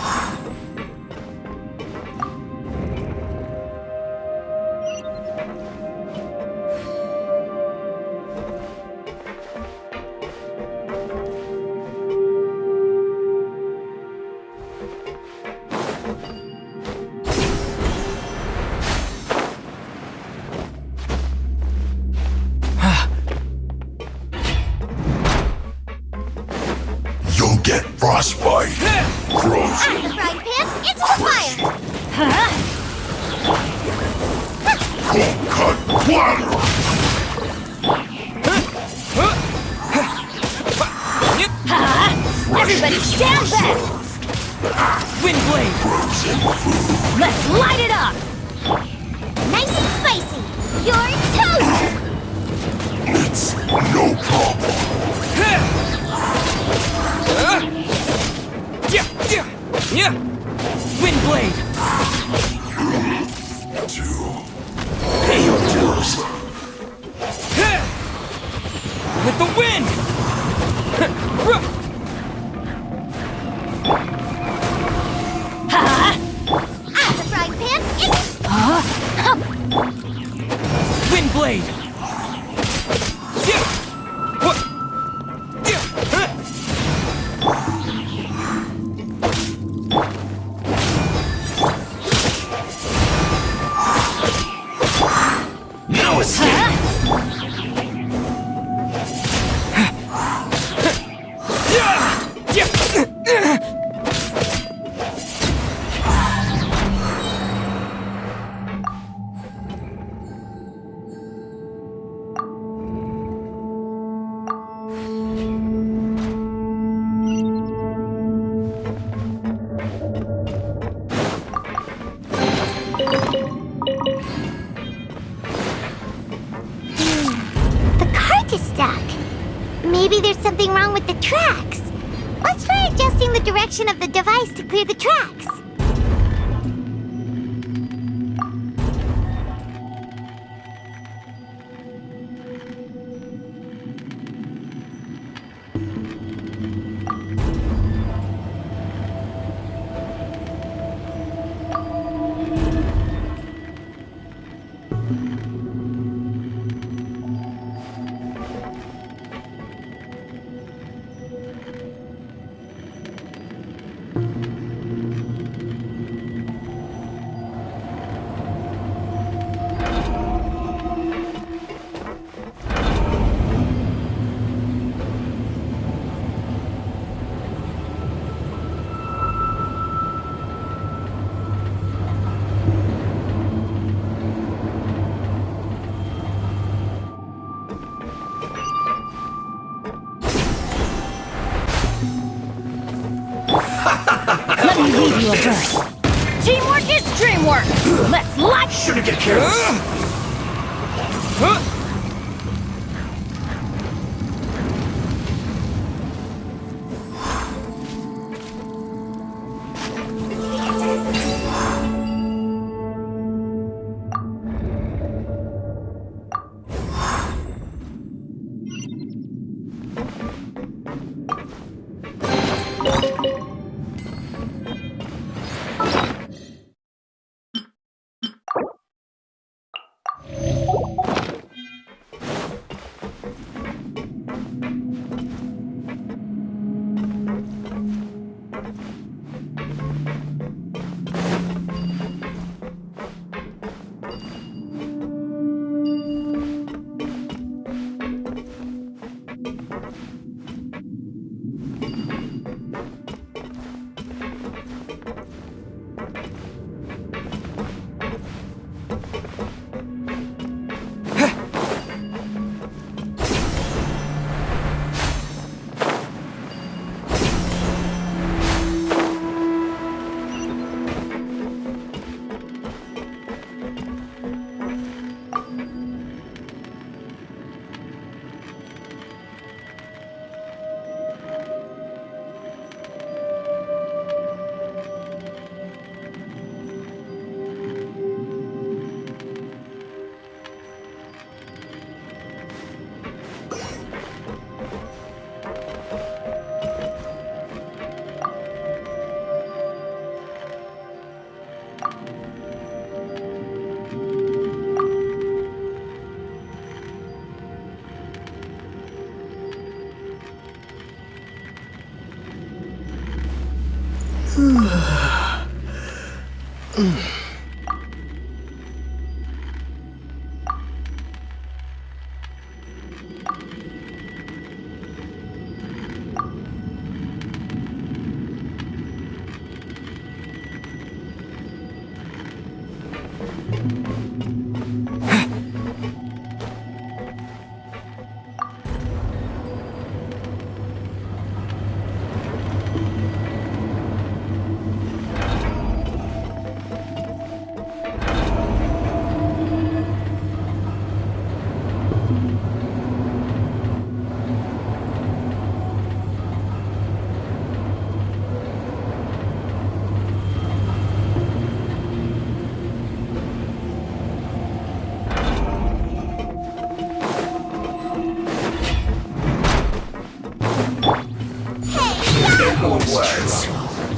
You'll get frostbite. Frozen. Out the frying pan, into the fire! Cold cut platter. Everybody stand back! Windblade! Frozen food. Let's light it up! Nice and spicy! You're toast! It's no problem. Windblade! Pay your dues. With the wind! Out the frying pan, Windblade! No escape! The cart is stuck. Maybe there's something wrong with the tracks. Let's try adjusting the direction of the device to clear the tracks. me leave you a verse. Teamwork is dreamwork! Let's light— Shouldn't get careless.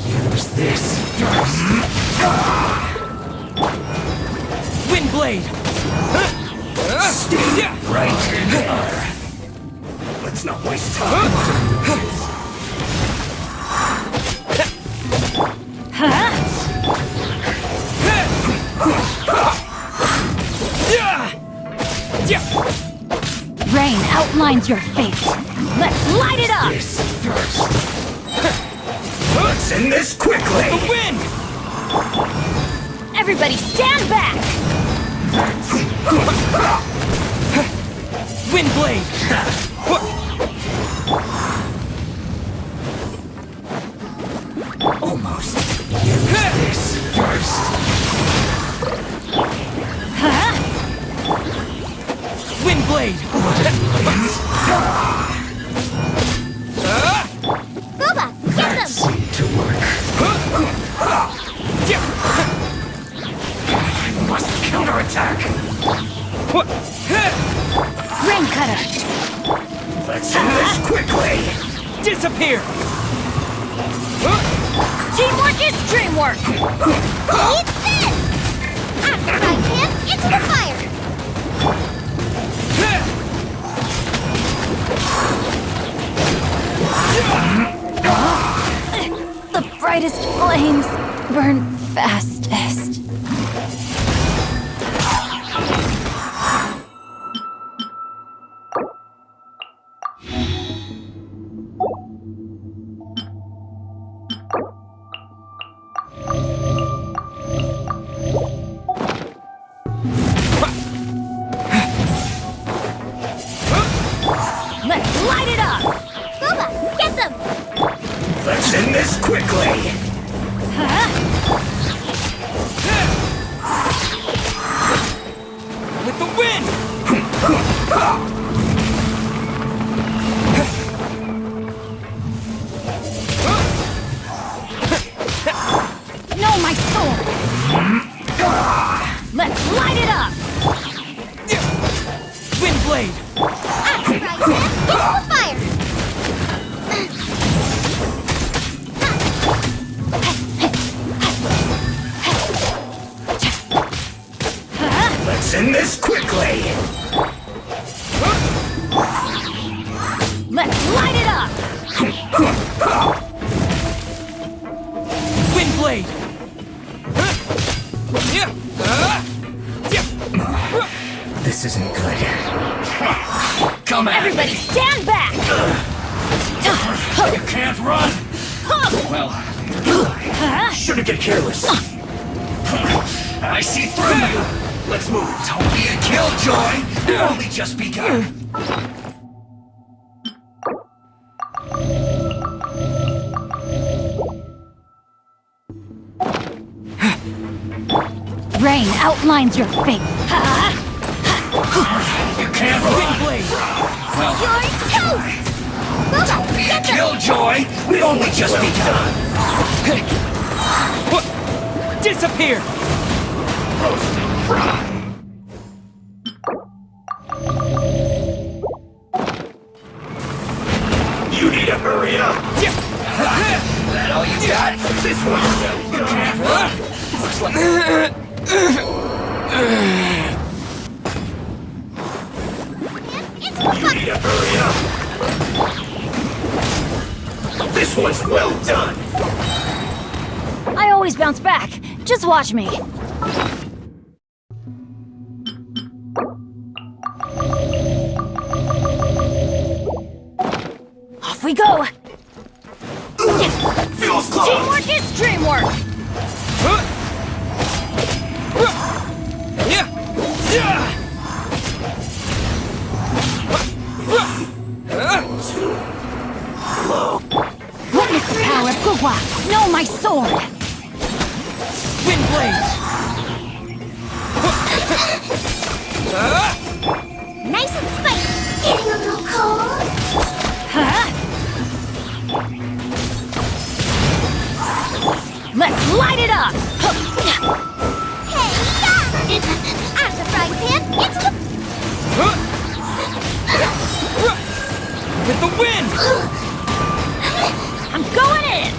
Use this first. Windblade! Stay right there. Let's not waste time. Rain outlines your fate. Let's light it up! This first. Let's end this quickly! The wind! Everybody stand back! Windblade! Almost. Use this first. Windblade! Boba, get them! Seem to work. I must counterattack. Rain cutter! Let's end this quickly! Disappear! Teamwork is dreamwork! Eat this! After I him, into the fire! The brightest flames burn fastest. Let's light it up! Boba, get them! Let's end this quickly! With the wind! No, my sword! Let's light it up! Wind blade! Into the fire! Let's end this quickly! Let's light it up! Wind blade! This isn't good. Come at Everybody me! stand back! You can't run! Well, shouldn't get careless. I see through you! Let's move! Don't be a killjoy! You've only just begun! Rain outlines your fate. You can't run! Well, You're toast! don't be a killjoy! We've only just begun! Disappear! You need to hurry up! That all you got? This one you can't run! Looks like... You need to hurry up! This one's well done! I always bounce back. Just watch me. Off we go! Feels close! Teamwork is dreamwork! Witness the power of Gugwa! Know my sword! Wind blade! Nice and spicy! Getting a little cold? Let's light it up! Hey, yeah! Out the frying pan, into the... With the wind! I'm going in!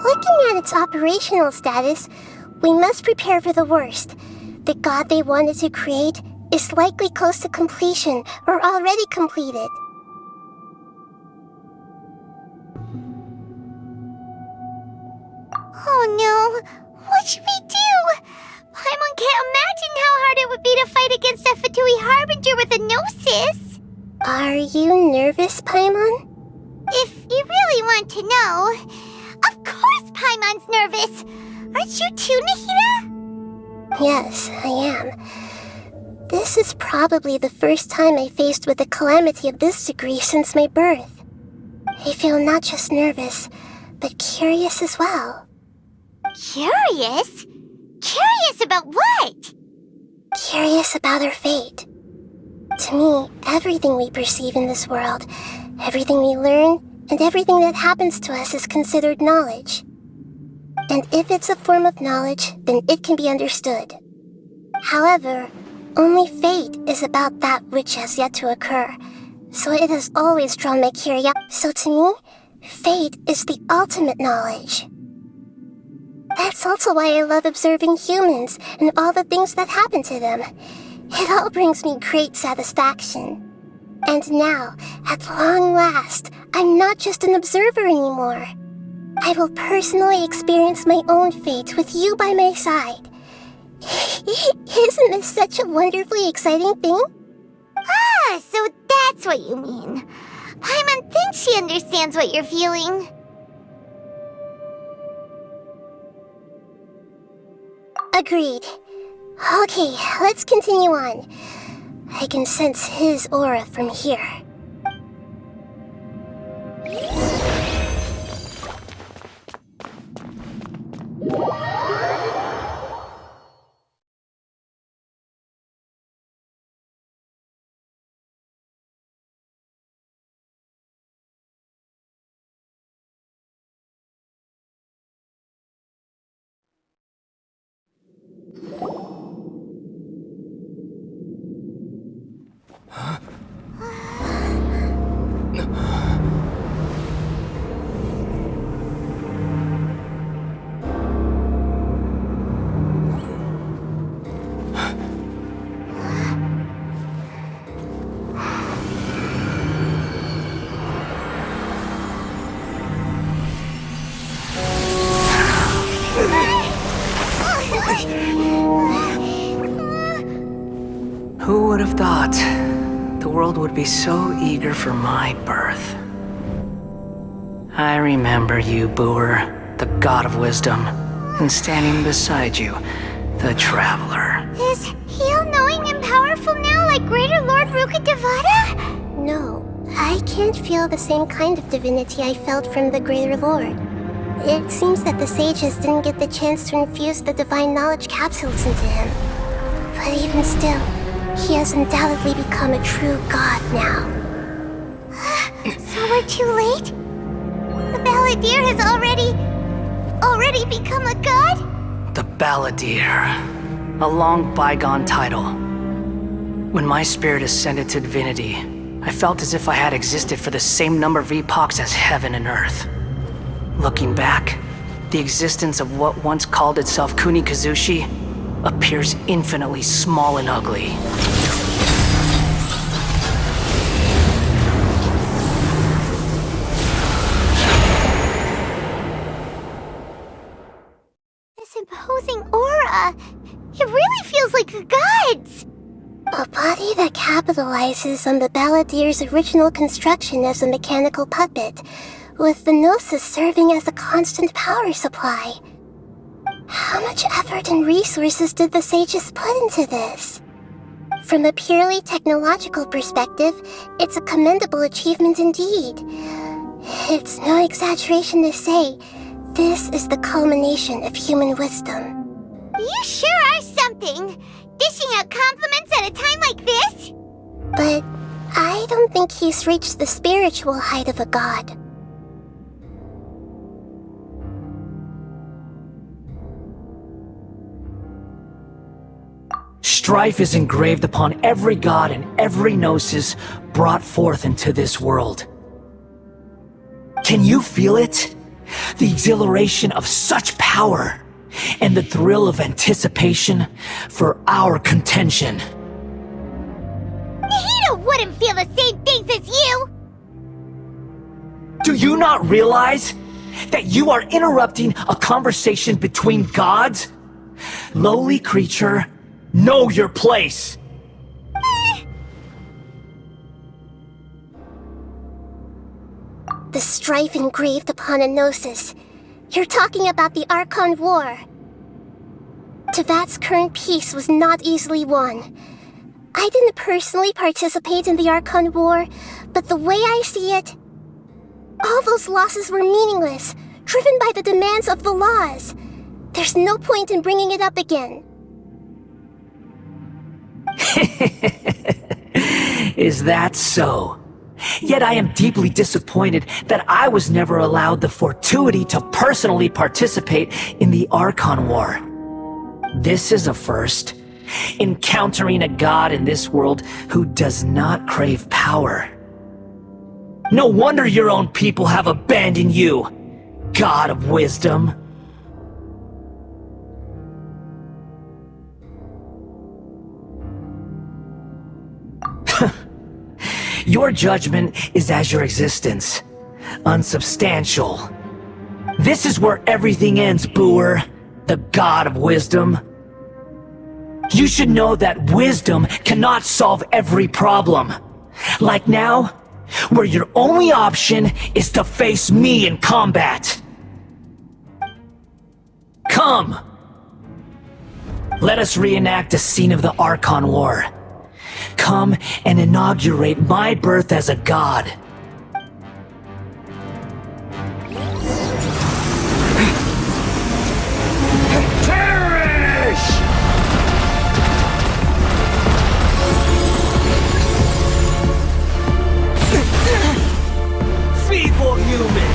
Looking at its operational status, we must prepare for the worst. The god they wanted to create is likely close to completion or already completed. Oh no! What should we do? Paimon can't imagine how hard it would be to fight against a Fatui Harbinger with a Gnosis. Are you nervous, Paimon? If you really want to know, of course Paimon's nervous. Aren't you too, Nahida? Yes, I am. This is probably the first time I faced with a calamity of this degree since my birth. I feel not just nervous, but curious as well. Curious? Curious about what? Curious about our fate. To me, everything we perceive in this world, everything we learn, and everything that happens to us is considered knowledge. And if it's a form of knowledge, then it can be understood. However, only fate is about that which has yet to occur, so it has always drawn my curiosity. So to me, fate is the ultimate knowledge. That's also why I love observing humans and all the things that happen to them. It all brings me great satisfaction. And now, at long last, I'm not just an observer anymore. I will personally experience my own fate with you by my side. Isn't this such a wonderfully exciting thing? Ah, so that's what you mean. Paimon thinks she understands what you're feeling. Agreed. Okay, let's continue on. I can sense his aura from here. Who would have thought the world would be so eager for my birth? I remember you, Booer, the god of wisdom, and standing beside you, the traveler. Is he all-knowing and powerful now like Greater Lord Rukkhadevata? No, I can't feel the same kind of divinity I felt from the Greater Lord. It seems that the sages didn't get the chance to infuse the divine knowledge capsules into him. But even still, he has undoubtedly become a true god now. So we're too late? The Balladeer has already become a god? The Balladeer, a long bygone title. When my spirit ascended to divinity, I felt as if I had existed for the same number of epochs as heaven and earth. Looking back, the existence of what once called itself Kunikazushi appears infinitely small and ugly. This imposing aura, it really feels like a god's. A body that capitalizes on the Balladeer's original construction as a mechanical puppet, with the Gnosis serving as a constant power supply. How much effort and resources did the sages put into this? From a purely technological perspective, it's a commendable achievement indeed. It's no exaggeration to say, this is the culmination of human wisdom. You sure are something! Dishing out compliments at a time like this? But I don't think he's reached the spiritual height of a god. Strife is engraved upon every god and every gnosis brought forth into this world. Can you feel it? The exhilaration of such power, and the thrill of anticipation for our contention. Nahida wouldn't feel the same things as you! Do you not realize that you are interrupting a conversation between gods? Lowly creature, know your place! The strife engraved upon a gnosis. You're talking about the Archon War. Tevat's current peace was not easily won. I didn't personally participate in the Archon War, but the way I see it, all those losses were meaningless, driven by the demands of the laws. There's no point in bringing it up again. Is that so? Yet I am deeply disappointed that I was never allowed the fortuity to personally participate in the Archon War. This is a first. Encountering a god in this world who does not crave power. No wonder your own people have abandoned you, God of Wisdom. Your judgment is as your existence, unsubstantial. This is where everything ends, Booer, the God of Wisdom. You should know that wisdom cannot solve every problem. Like now, where your only option is to face me in combat. Come! Let us reenact a scene of the Archon War. Come and inaugurate my birth as a god. Perish! Feeble human!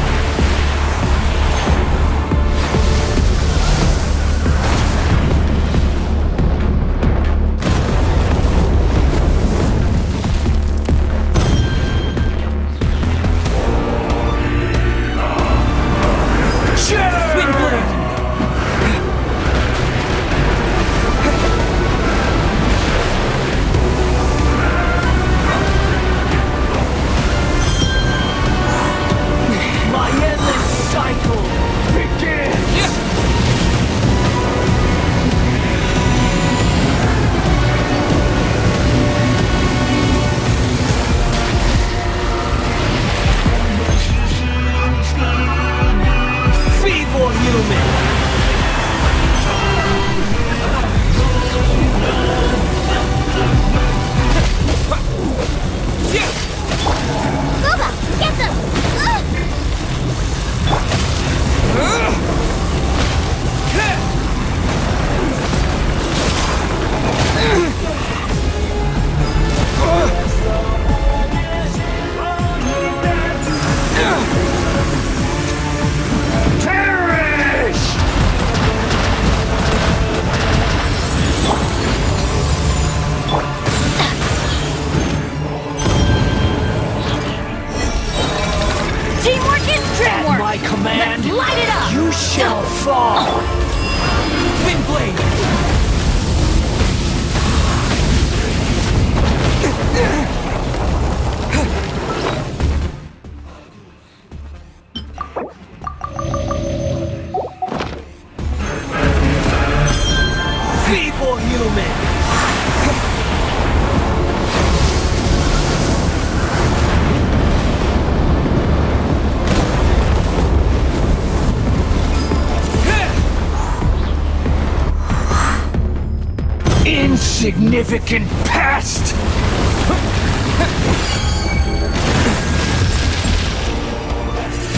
Insignificant past!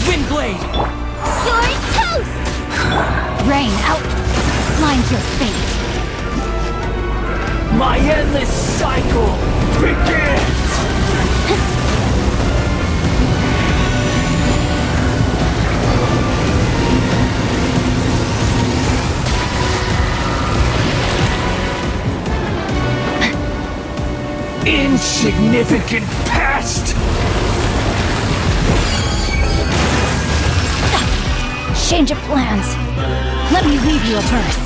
Windblade! You're toast! Rain outlines your fate. My endless cycle begins! Insignificant past! Change of plans. Let me leave you a verse.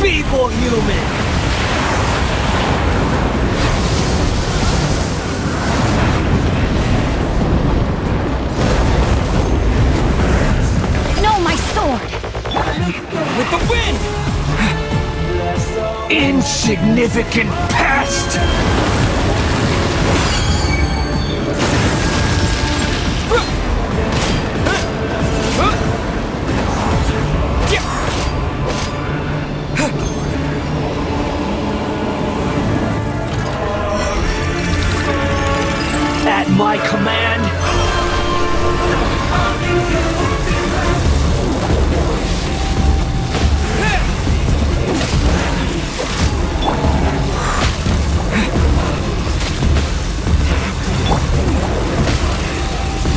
Feeble human! Insignificant pest! At my command,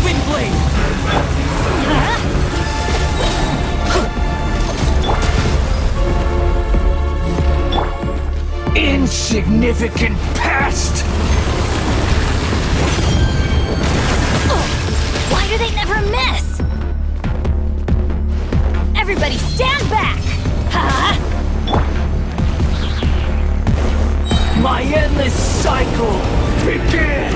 Windblade! Insignificant pest! Why do they never miss? Everybody stand back! Huh? My endless cycle begins!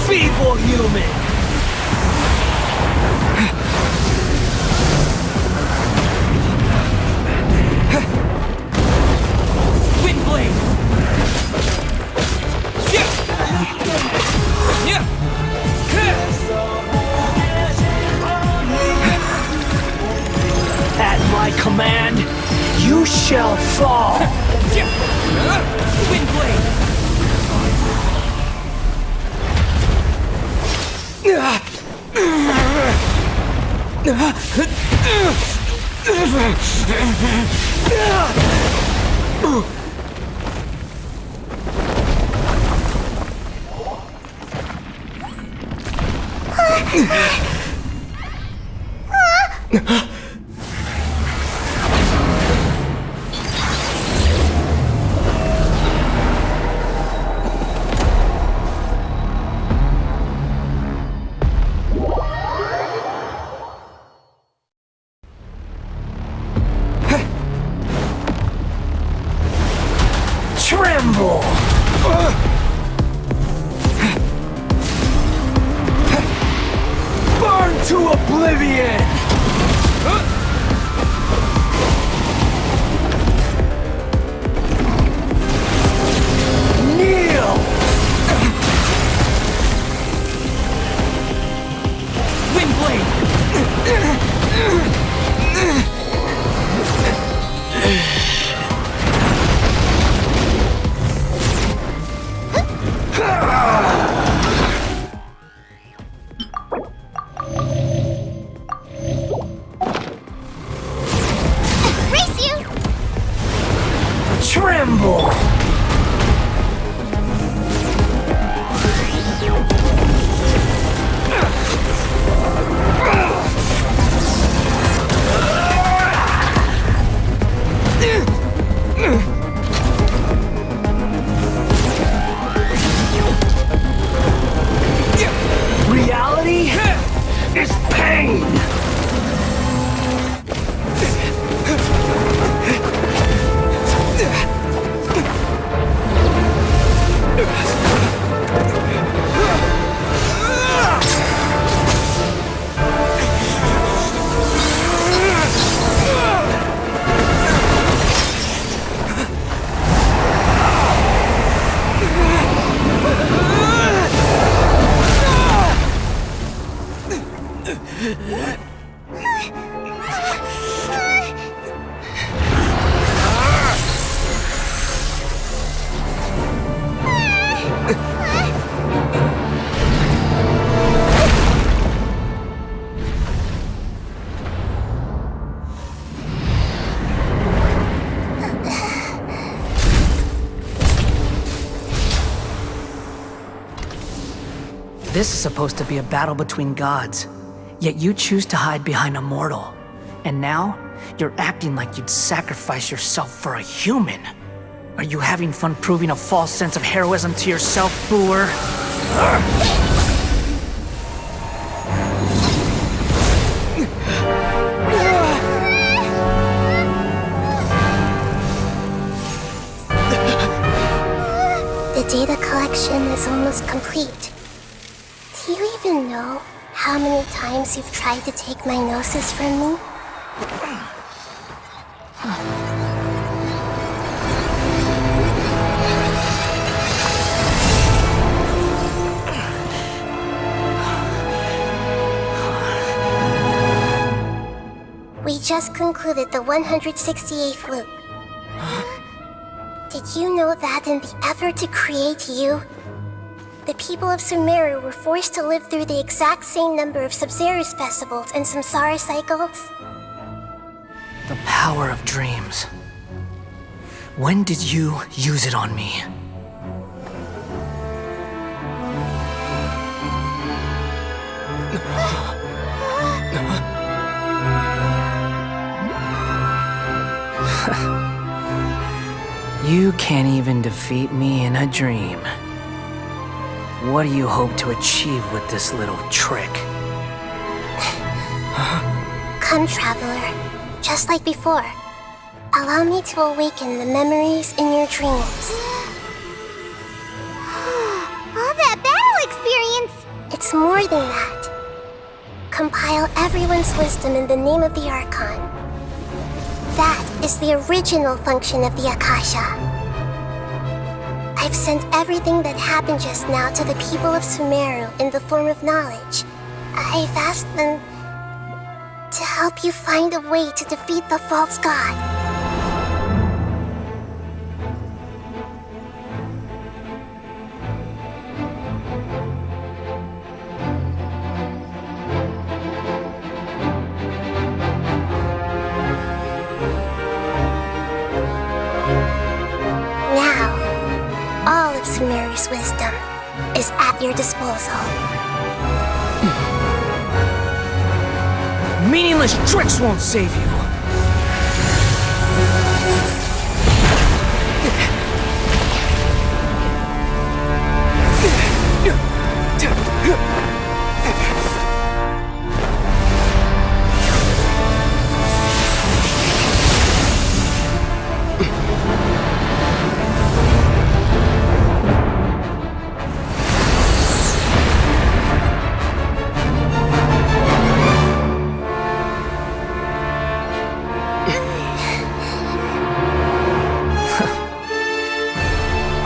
Feeble human! Windblade! At my command, you shall fall! Windblade! Tremble! Burn to oblivion! Kneel! Windblade! Race you! Tremble! Reality is pain! This is supposed to be a battle between gods. Yet you choose to hide behind a mortal. And now, you're acting like you'd sacrifice yourself for a human. Are you having fun proving a false sense of heroism to yourself, Booer? The data collection is almost complete. Do you even know how many times you've tried to take my gnosis from me? We just concluded the 168th loop. Did you know that in the effort to create you, the people of Sumeru were forced to live through the exact same number of Sub-Zerus festivals and Samsara cycles? The power of dreams. When did you use it on me? You can't even defeat me in a dream. What do you hope to achieve with this little trick? Come, Traveler. Just like before. Allow me to awaken the memories in your dreams. All that battle experience! It's more than that. Compile everyone's wisdom in the name of the Archon. That is the original function of the Akasha. I've sent everything that happened just now to the people of Sumeru in the form of knowledge. I've asked them to help you find a way to defeat the false god. Sumeru's wisdom is at your disposal. Meaningless tricks won't save you!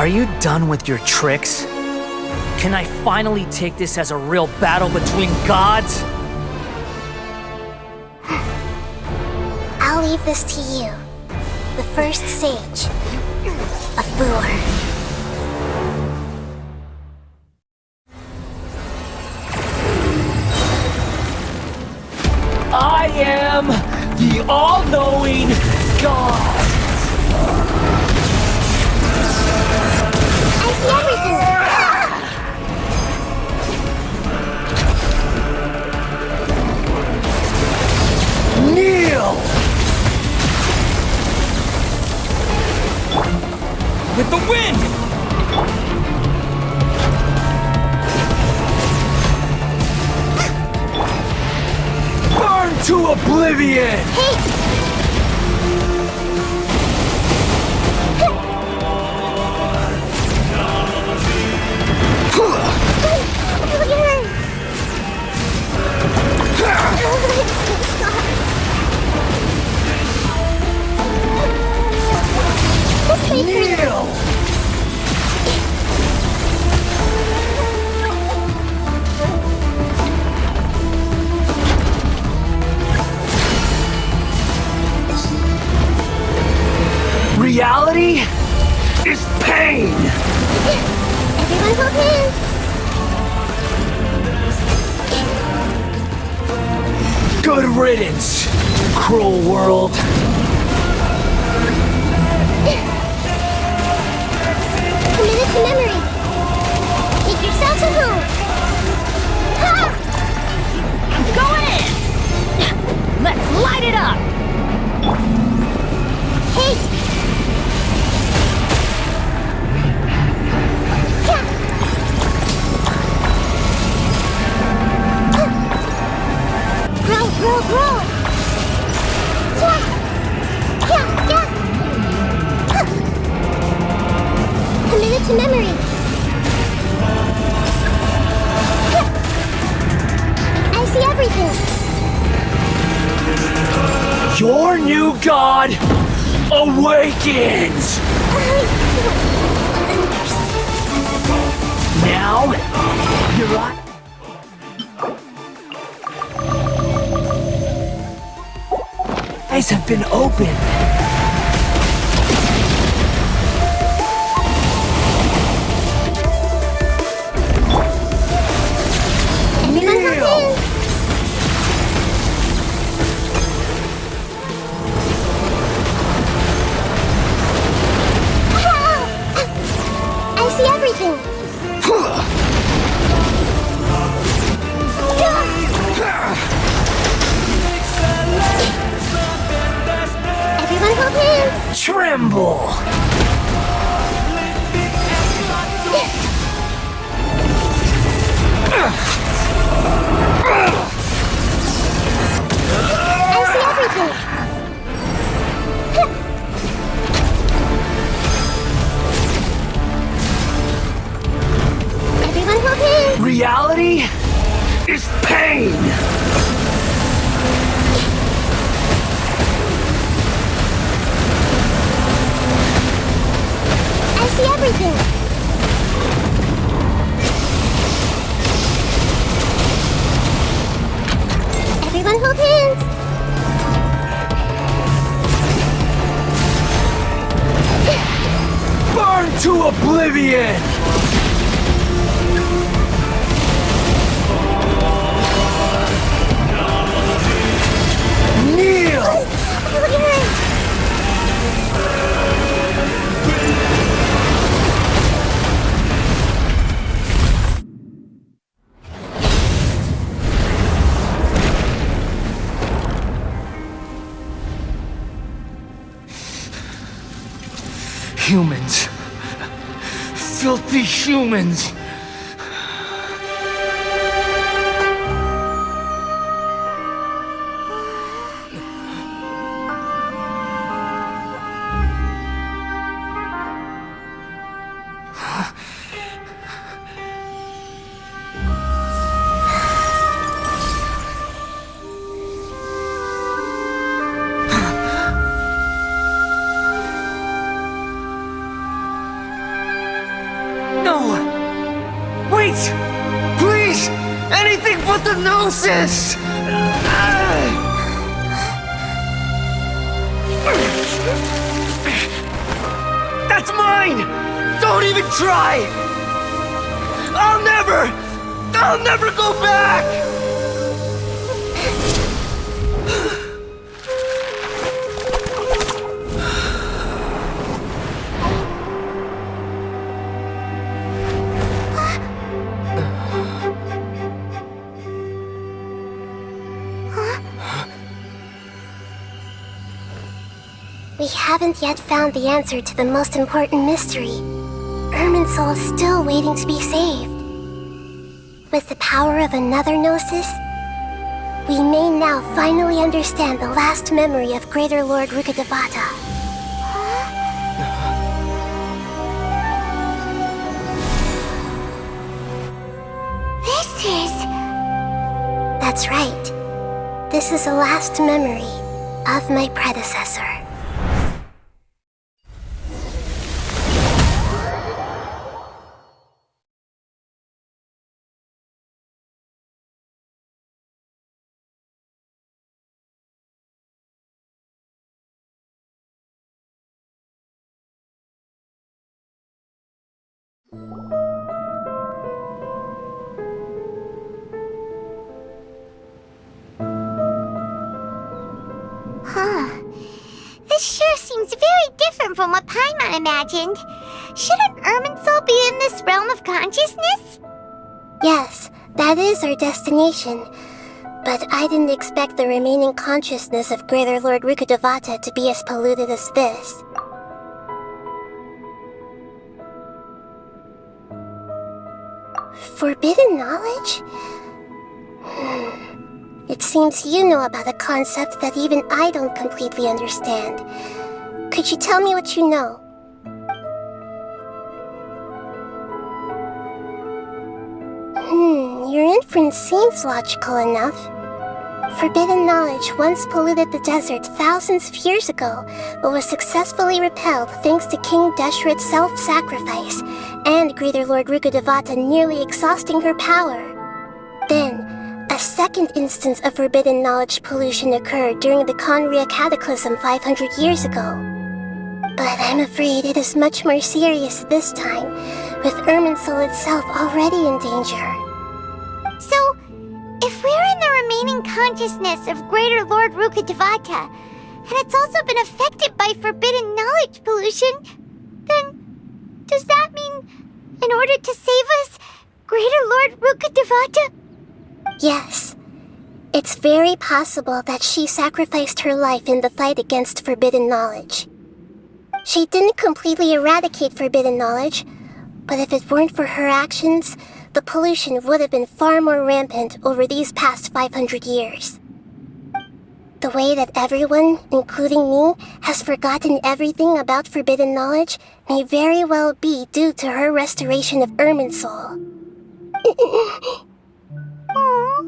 Are you done with your tricks? Can I finally take this as a real battle between gods? I'll leave this to you, the first sage of Booer. I am the all-knowing God! I see everything! Kneel! With the wind! Burn to oblivion! Hey! Kneel! Reality is pain! Everyone hold hands! Good riddance, cruel world! Commit it to memory! Take yourselves home! Ha! I'm going in! awakens! Now, your eyes have been opened. I see everything. Everyone hold hands. Tremble! I see everything. Everyone hold hands. Reality is pain! I see everything. Everyone hold hands. Burn to oblivion! Kneel! Humans. Filthy humans. Please! Anything but the Gnosis! That's mine! Don't even try! I'll never go back! We haven't yet found the answer to the most important mystery. Irminsul is still waiting to be saved. With the power of another Gnosis, we may now finally understand the last memory of Greater Lord Rukkhadevata. This is... That's right. This is the last memory of my predecessor. This sure seems very different from what Paimon imagined. Shouldn't Irminsul be in this realm of consciousness? Yes, that is our destination. But I didn't expect the remaining consciousness of Greater Lord Rukkhadevata to be as polluted as this. Forbidden knowledge? It seems you know about a concept that even I don't completely understand. Could you tell me what you know? Your inference seems logical enough. Forbidden knowledge once polluted the desert thousands of years ago, but was successfully repelled thanks to King Deshret's self-sacrifice, and Greater Lord Rukkhadevata nearly exhausting her power. Then, a second instance of forbidden knowledge pollution occurred during the Conria Cataclysm 500 years ago. But I'm afraid it is much more serious this time, with Irminsul itself already in danger. So, if we're in the remaining consciousness of Greater Lord Rukkhadevata, and it's also been affected by forbidden knowledge pollution, then does that mean, in order to save us, Greater Lord Rukkhadevata? Yes. It's very possible that she sacrificed her life in the fight against forbidden knowledge. She didn't completely eradicate forbidden knowledge, but if it weren't for her actions, the pollution would have been far more rampant over these past 500 years. The way that everyone, including me, has forgotten everything about forbidden knowledge may very well be due to her restoration of Irminsul. Aww.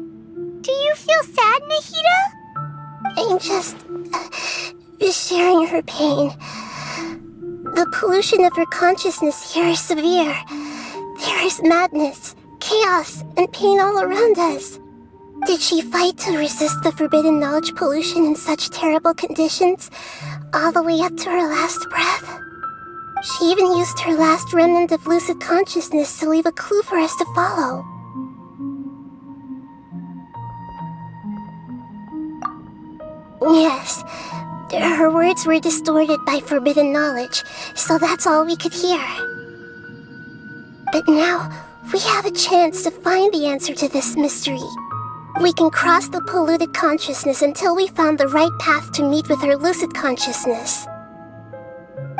Do you feel sad, Nahida? I'm just sharing her pain. The pollution of her consciousness here is severe. There is madness, chaos, and pain all around us. Did she fight to resist the forbidden knowledge pollution in such terrible conditions, all the way up to her last breath? She even used her last remnant of lucid consciousness to leave a clue for us to follow. Yes, her words were distorted by forbidden knowledge, so that's all we could hear. But now, we have a chance to find the answer to this mystery. We can cross the polluted consciousness until we found the right path to meet with her lucid consciousness.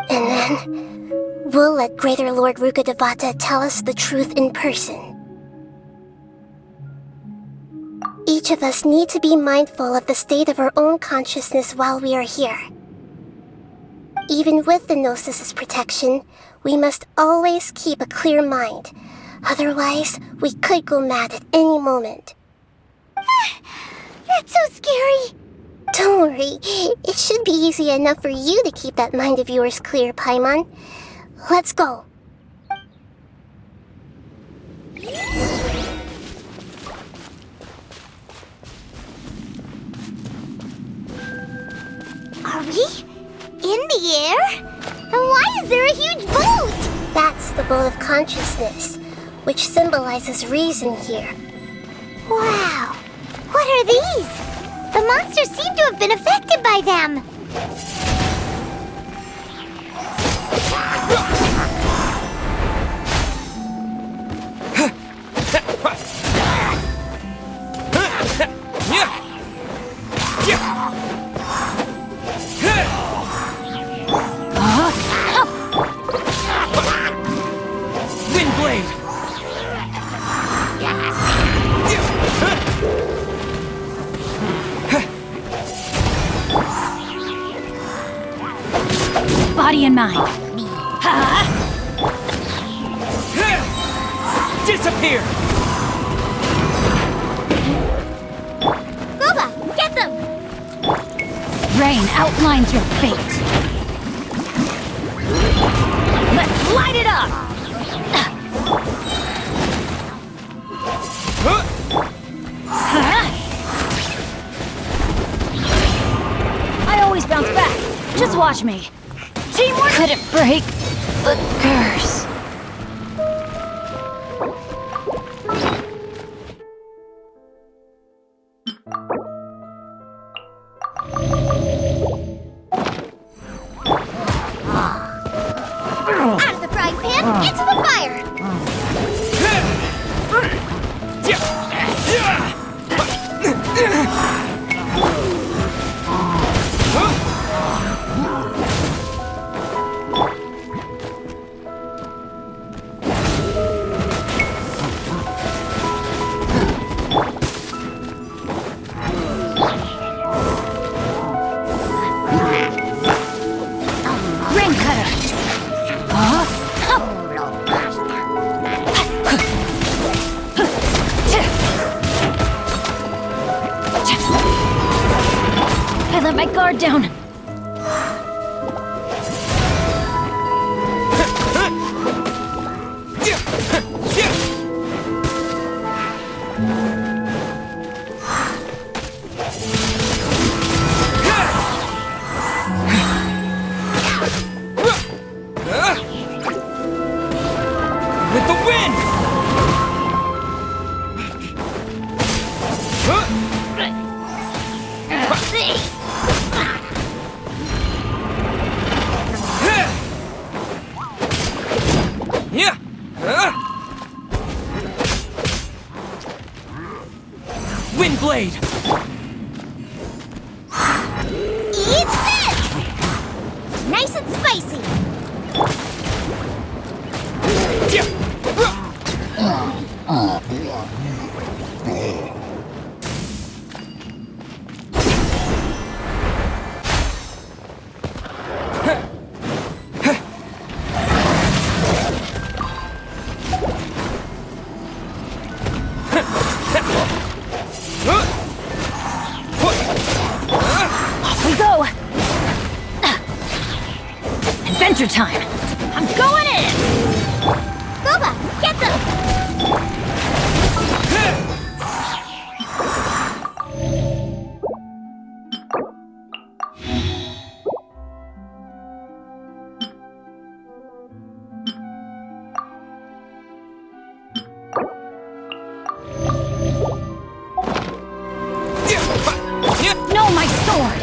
And then, we'll let Greater Lord Rukkhadevata tell us the truth in person. Each of us need to be mindful of the state of our own consciousness while we are here. Even with the Gnosis' protection, we must always keep a clear mind. Otherwise, we could go mad at any moment. That's so scary. Don't worry, it should be easy enough for you to keep that mind of yours clear, Paimon. Let's go. Are we in the air? And why is there a huge boat? That's the boat of consciousness, which symbolizes reason here. Wow! What are these? The monsters seem to have been affected by them. Body and mind. Disappear! Gooba, get them! Rain outlines your fate. Let's light it up! I always bounce back. Just watch me. Teamwork couldn't break the curse. Out of the frying pan, into the fire! guard down. With the wind! Yeah! Wind blade! Eat this! Nice and spicy! Off we go! Adventure time! I'm going in! Boba, get them! No, my sword!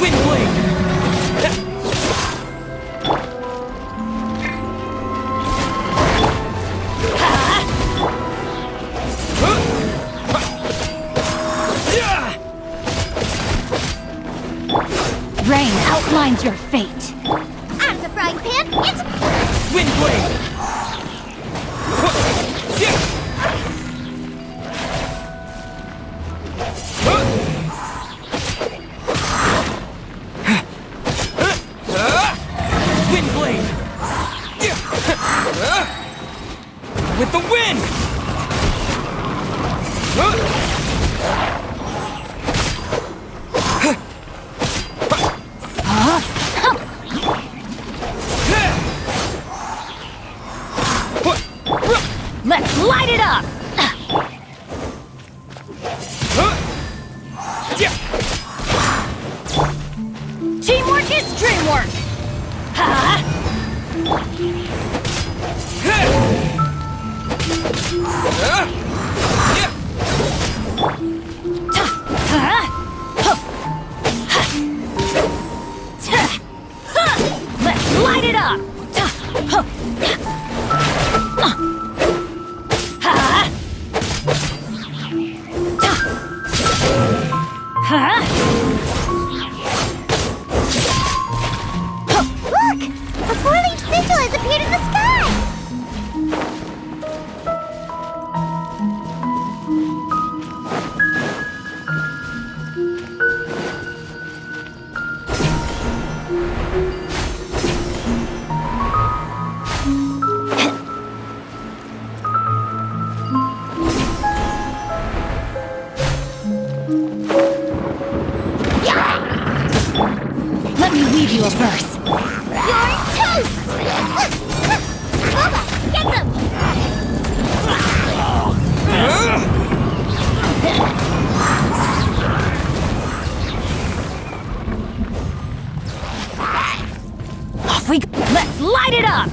Wind blade! Rain outlines your fate. Out of the frying pan, it's Wind blade! Wind blade! With the wind! Let's light it up! Teamwork is dreamwork! Let's light it up! Look! A four-leaf sigil has appeared in the sky! Let me weave you a verse. You're toast! Boba, get them! Off we go. Let's light it up!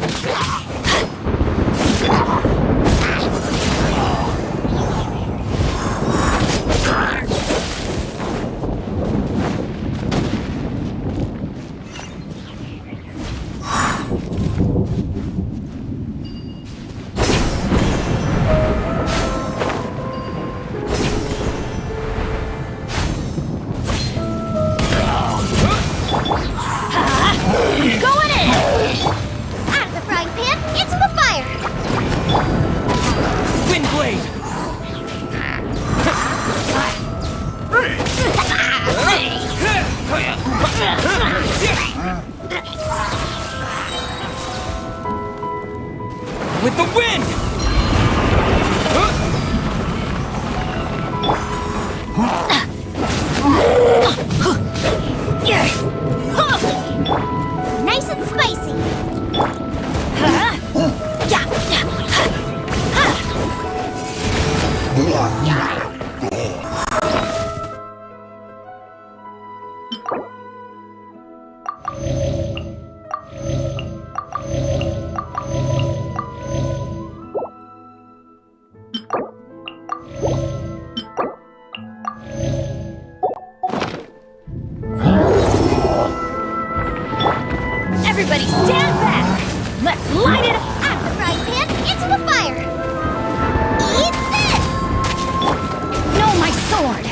Everybody stand back! Let's light it up! At the frying pan, into the fire! Eat this! No, my sword!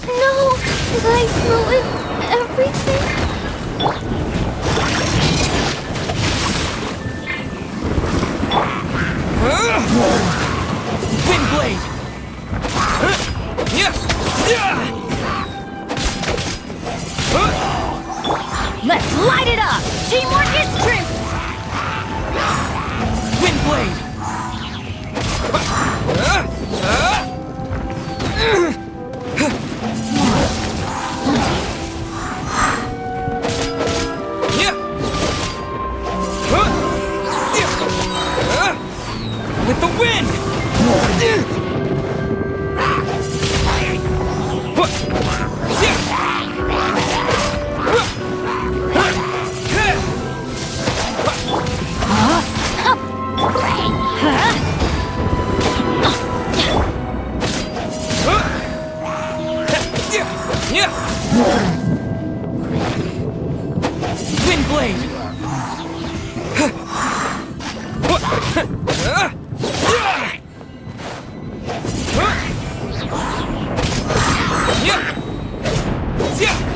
No! Did I ruin everything? Windblade! Let's light it up! Teamwork is truth! Windblade! With the wind! Windblade!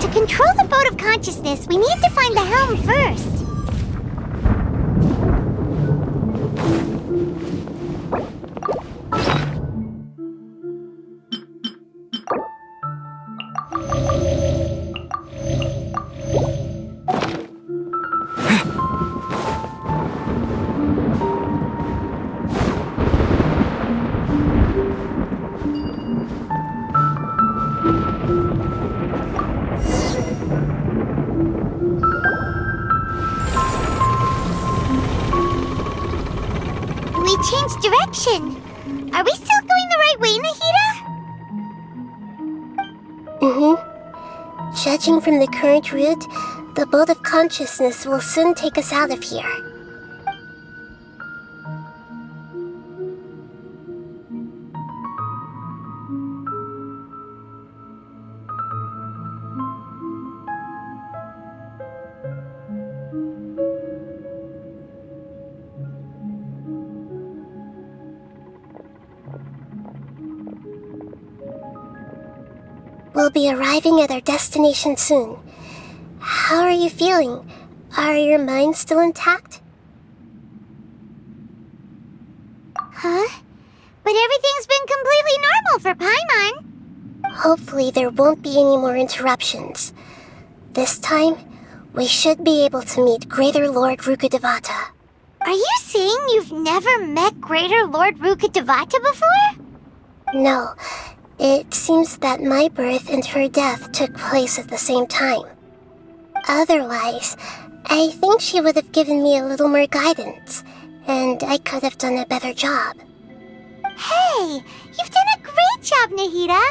To control the boat of consciousness, we need to find the helm first. We changed direction. Are we still going the right way, Nahida? Judging from the current route, the boat of consciousness will soon take us out of here. We'll be arriving at our destination soon. How are you feeling? Are your minds still intact? Huh? But everything's been completely normal for Paimon. Hopefully there won't be any more interruptions. This time, we should be able to meet Greater Lord Rukkhadevata. Are you saying you've never met Greater Lord Rukkhadevata before? No. It seems that my birth and her death took place at the same time. Otherwise, I think she would have given me a little more guidance, and I could have done a better job. Hey, you've done a great job, Nahida.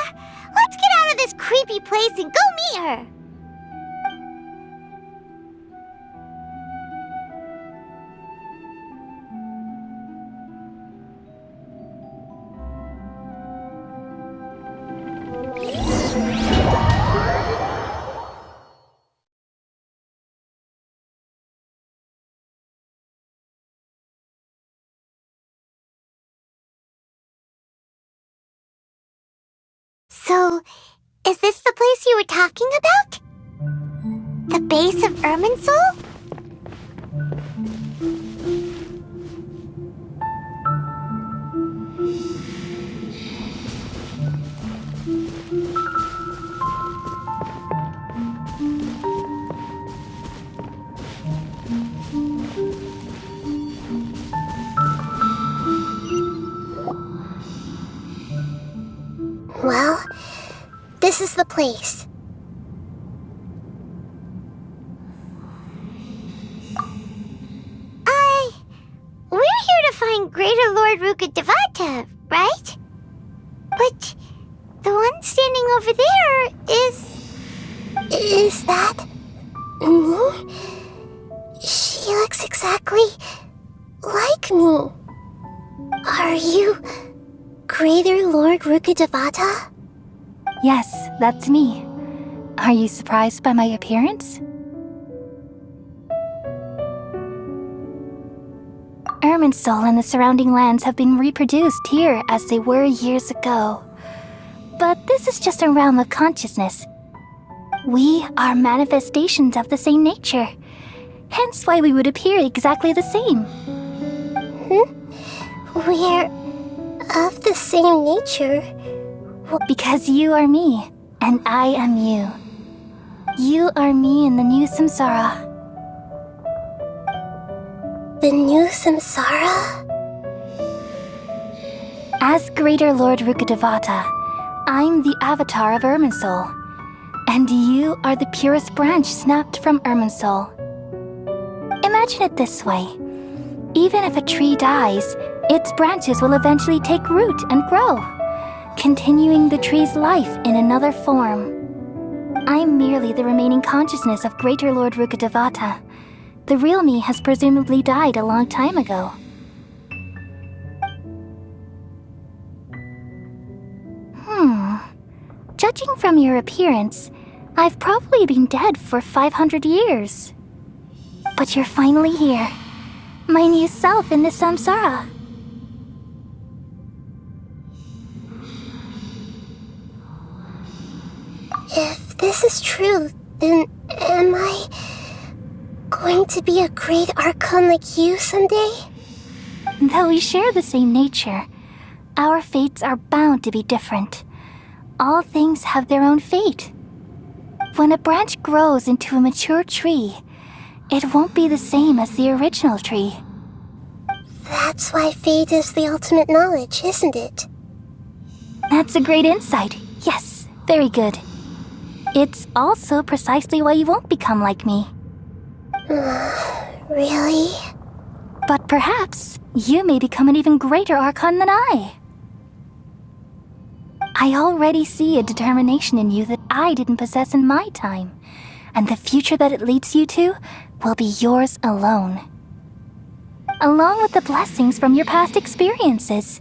Let's get out of this creepy place and go meet her. So, is this the place you were talking about? The base of Irminsul? Well, this is the place. We're here to find Greater Lord Rukkhadevata, right? But the one standing over there is... Is that... me? She looks exactly like me. Are you Greater Lord Rukkhadevata? Yes, that's me. Are you surprised by my appearance? Irminsul and the surrounding lands have been reproduced here as they were years ago. But this is just a realm of consciousness. We are manifestations of the same nature, hence why we would appear exactly the same. We're of the same nature? Because you are me, and I am you. You are me in the new samsara. The new samsara? As Greater Lord Rukkhadevata, I'm the avatar of Irminsul, and you are the purest branch snapped from Irminsul. Imagine it this way. Even if a tree dies, its branches will eventually take root and grow, continuing the tree's life in another form. I'm merely the remaining consciousness of Greater Lord Rukkhadevata. The real me has presumably died a long time ago. Judging from your appearance, I've probably been dead for 500 years. But you're finally here. My new self in the samsara. If this is true, then am I going to be a great archon like you someday? Though we share the same nature, our fates are bound to be different. All things have their own fate. When a branch grows into a mature tree, it won't be the same as the original tree. That's why fate is the ultimate knowledge, isn't it? That's a great insight. Yes, very good. It's also precisely why you won't become like me. Really? But perhaps you may become an even greater archon than I. I already see a determination in you that I didn't possess in my time, and the future that it leads you to will be yours alone. Along with the blessings from your past experiences.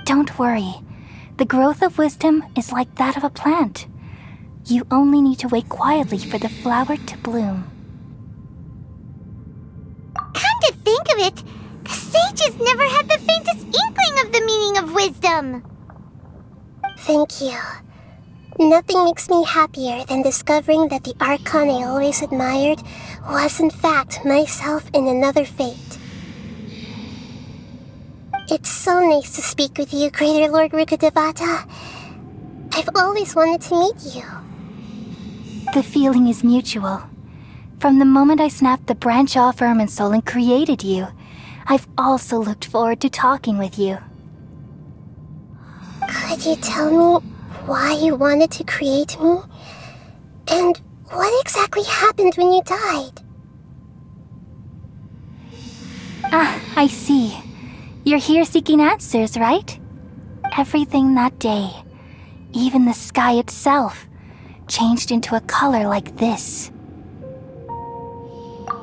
Don't worry. The growth of wisdom is like that of a plant. You only need to wait quietly for the flower to bloom. Come to think of it, the sages never had the faintest inkling of the meaning of wisdom. Thank you. Nothing makes me happier than discovering that the archon I always admired was in fact myself in another fate. It's so nice to speak with you, Greater Lord Rukkhadevata. I've always wanted to meet you. The feeling is mutual. From the moment I snapped the branch off Irminsul and created you, I've also looked forward to talking with you. Could you tell me why you wanted to create me? And what exactly happened when you died? Ah, I see. You're here seeking answers, right? Everything that day, even the sky itself, changed into a color like this.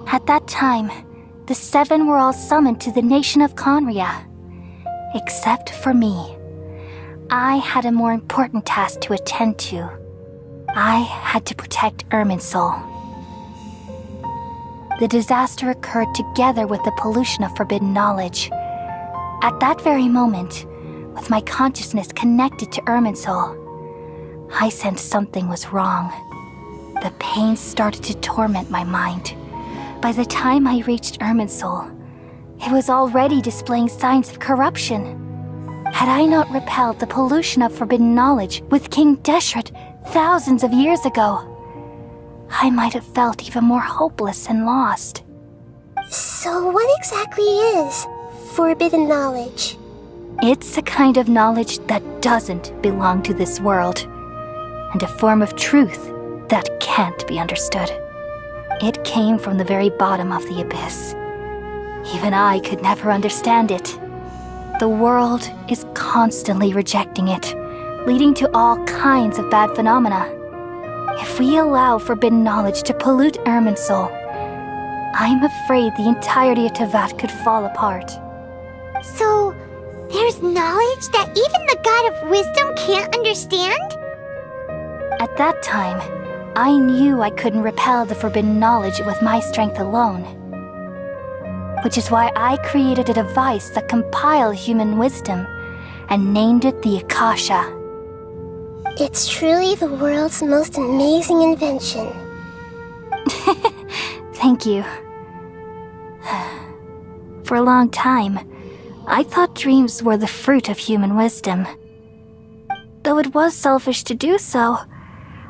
At that time, the seven were all summoned to the nation of Conria. Except for me. I had a more important task to attend to. I had to protect Irminsul. The disaster occurred together with the pollution of forbidden knowledge. At that very moment, with my consciousness connected to Irminsul, I sensed something was wrong. The pain started to torment my mind. By the time I reached Irminsul, it was already displaying signs of corruption. Had I not repelled the pollution of forbidden knowledge with King Deshret thousands of years ago, I might have felt even more hopeless and lost. So what exactly is forbidden knowledge? It's a kind of knowledge that doesn't belong to this world, and a form of truth that can't be understood. It came from the very bottom of the abyss. Even I could never understand it. The world is constantly rejecting it, leading to all kinds of bad phenomena. If we allow forbidden knowledge to pollute Irminsul, I'm afraid the entirety of Tevat could fall apart. So, there's knowledge that even the God of Wisdom can't understand? At that time, I knew I couldn't repel the forbidden knowledge with my strength alone. Which is why I created a device that compiled human wisdom and named it the Akasha. It's truly the world's most amazing invention. Thank you. For a long time, I thought dreams were the fruit of human wisdom. Though it was selfish to do so,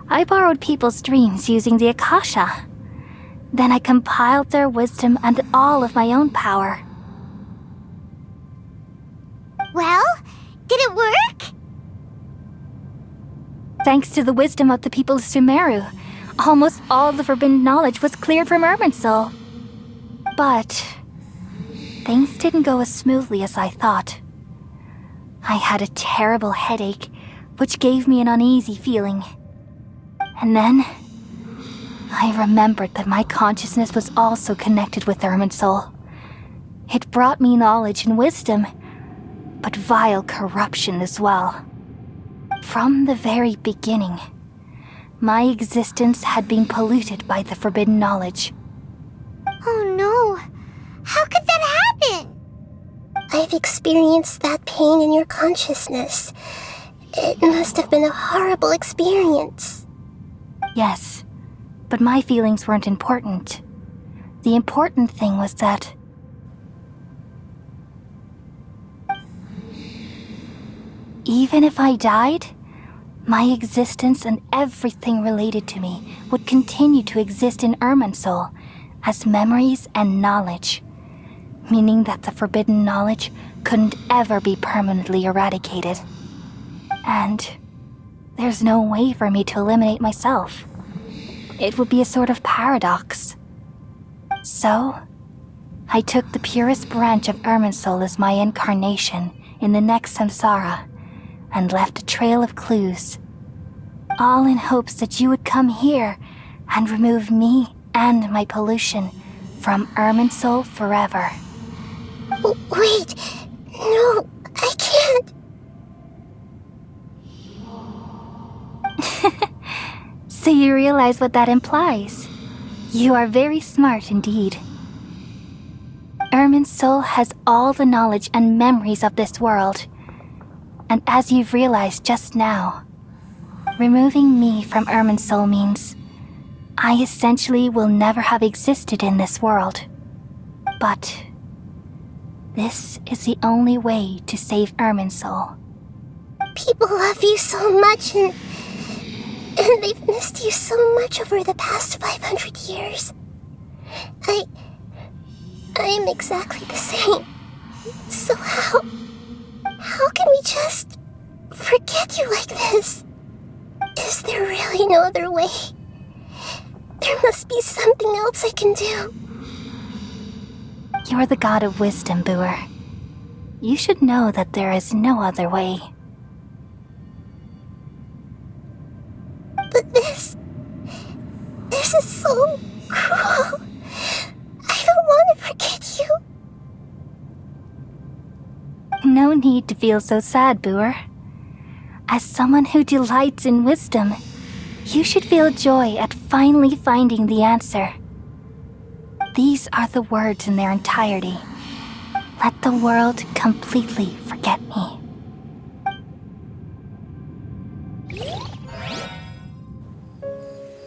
I borrowed people's dreams using the Akasha. Then I compiled their wisdom and all of my own power. Well, did it work? Thanks to the wisdom of the people of Sumeru, almost all the forbidden knowledge was cleared from Irminsul. But things didn't go as smoothly as I thought. I had a terrible headache, which gave me an uneasy feeling. And then I remembered that my consciousness was also connected with Irminsul. It brought me knowledge and wisdom, but vile corruption as well. From the very beginning, my existence had been polluted by the forbidden knowledge. Oh no! How could that happen? I've experienced that pain in your consciousness. It must have been a horrible experience. Yes, but my feelings weren't important. The important thing was that even if I died, my existence and everything related to me would continue to exist in Irminsul as memories and knowledge, meaning that the forbidden knowledge couldn't ever be permanently eradicated. And there's no way for me to eliminate myself. It would be a sort of paradox. So, I took the purest branch of Irminsul as my incarnation in the next samsara, and left a trail of clues, all in hopes that you would come here and remove me and my pollution from Irminsul forever. Wait, no, I can't. So you realize what that implies. You are very smart indeed. Irminsul has all the knowledge and memories of this world. And as you've realized just now, removing me from Irminsul means I essentially will never have existed in this world. But this is the only way to save Irminsul. People love you so much and they've missed you so much over the past 500 years. I am exactly the same. So how can we just forget you like this? Is there really no other way? There must be something else I can do. You're the god of wisdom, Buer. You should know that there is no other way. But this is so cruel. I don't want to forget you. No need to feel so sad, Buer. As someone who delights in wisdom, you should feel joy at finally finding the answer. These are the words in their entirety. Let the world completely forget me.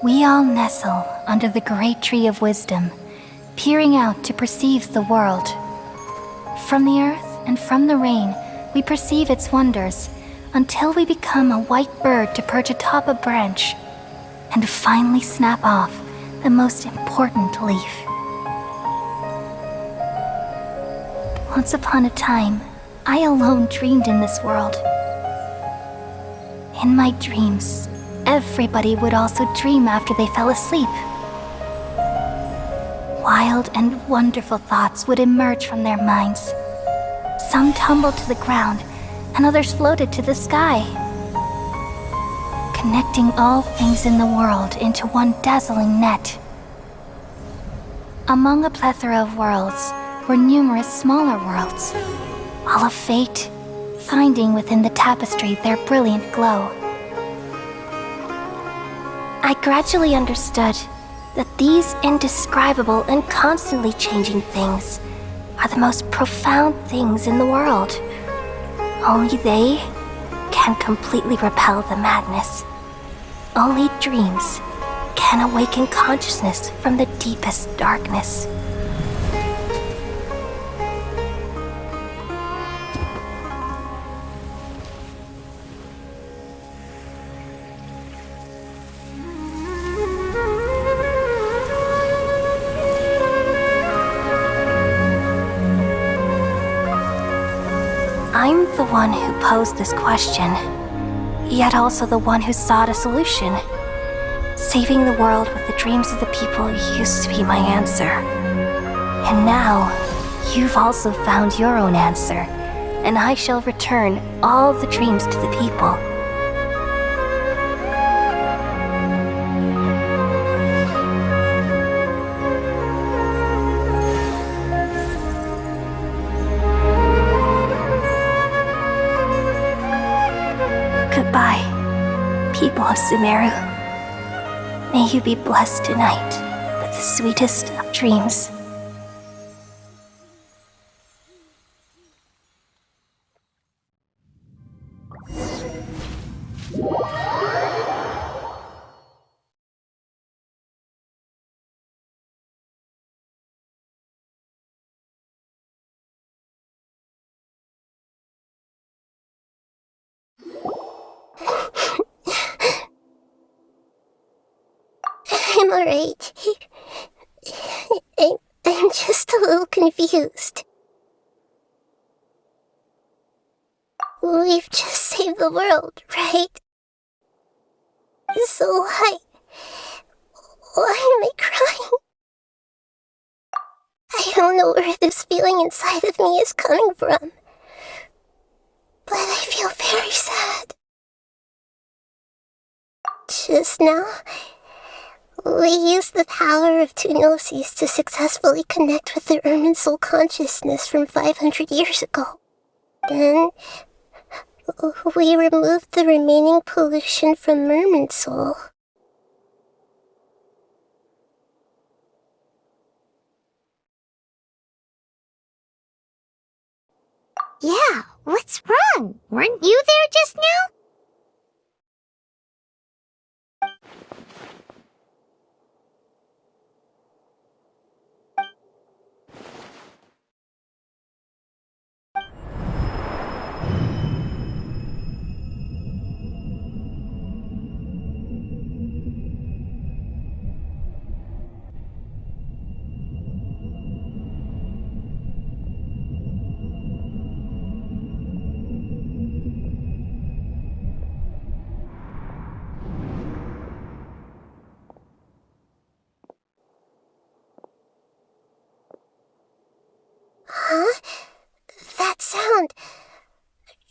We all nestle under the great tree of wisdom, peering out to perceive the world. From the earth and from the rain, we perceive its wonders, until we become a white bird to perch atop a branch, and finally snap off the most important leaf. Once upon a time, I alone dreamed in this world. In my dreams, everybody would also dream after they fell asleep. Wild and wonderful thoughts would emerge from their minds. Some tumbled to the ground, and others floated to the sky, connecting all things in the world into one dazzling net. Among a plethora of worlds were numerous smaller worlds, all of fate, finding within the tapestry their brilliant glow. I gradually understood that these indescribable and constantly changing things are the most profound things in the world. Only they can completely repel the madness. Only dreams can awaken consciousness from the deepest darkness. I'm the one who posed this question, yet also the one who sought a solution. Saving the world with the dreams of the people used to be my answer. And now, you've also found your own answer, and I shall return all the dreams to the people. Goodbye, people of Sumeru. May you be blessed tonight with the sweetest of dreams. I'm alright. I'm just a little confused. We've just saved the world, right? So why am I crying? I don't know where this feeling inside of me is coming from, but I feel very sad. Just now, we used the power of two gnosis to successfully connect with the Ermin soul consciousness from 500 years ago. Then, we removed the remaining pollution from Ermin soul. Yeah, what's wrong? Weren't you there just now? Huh? That sound.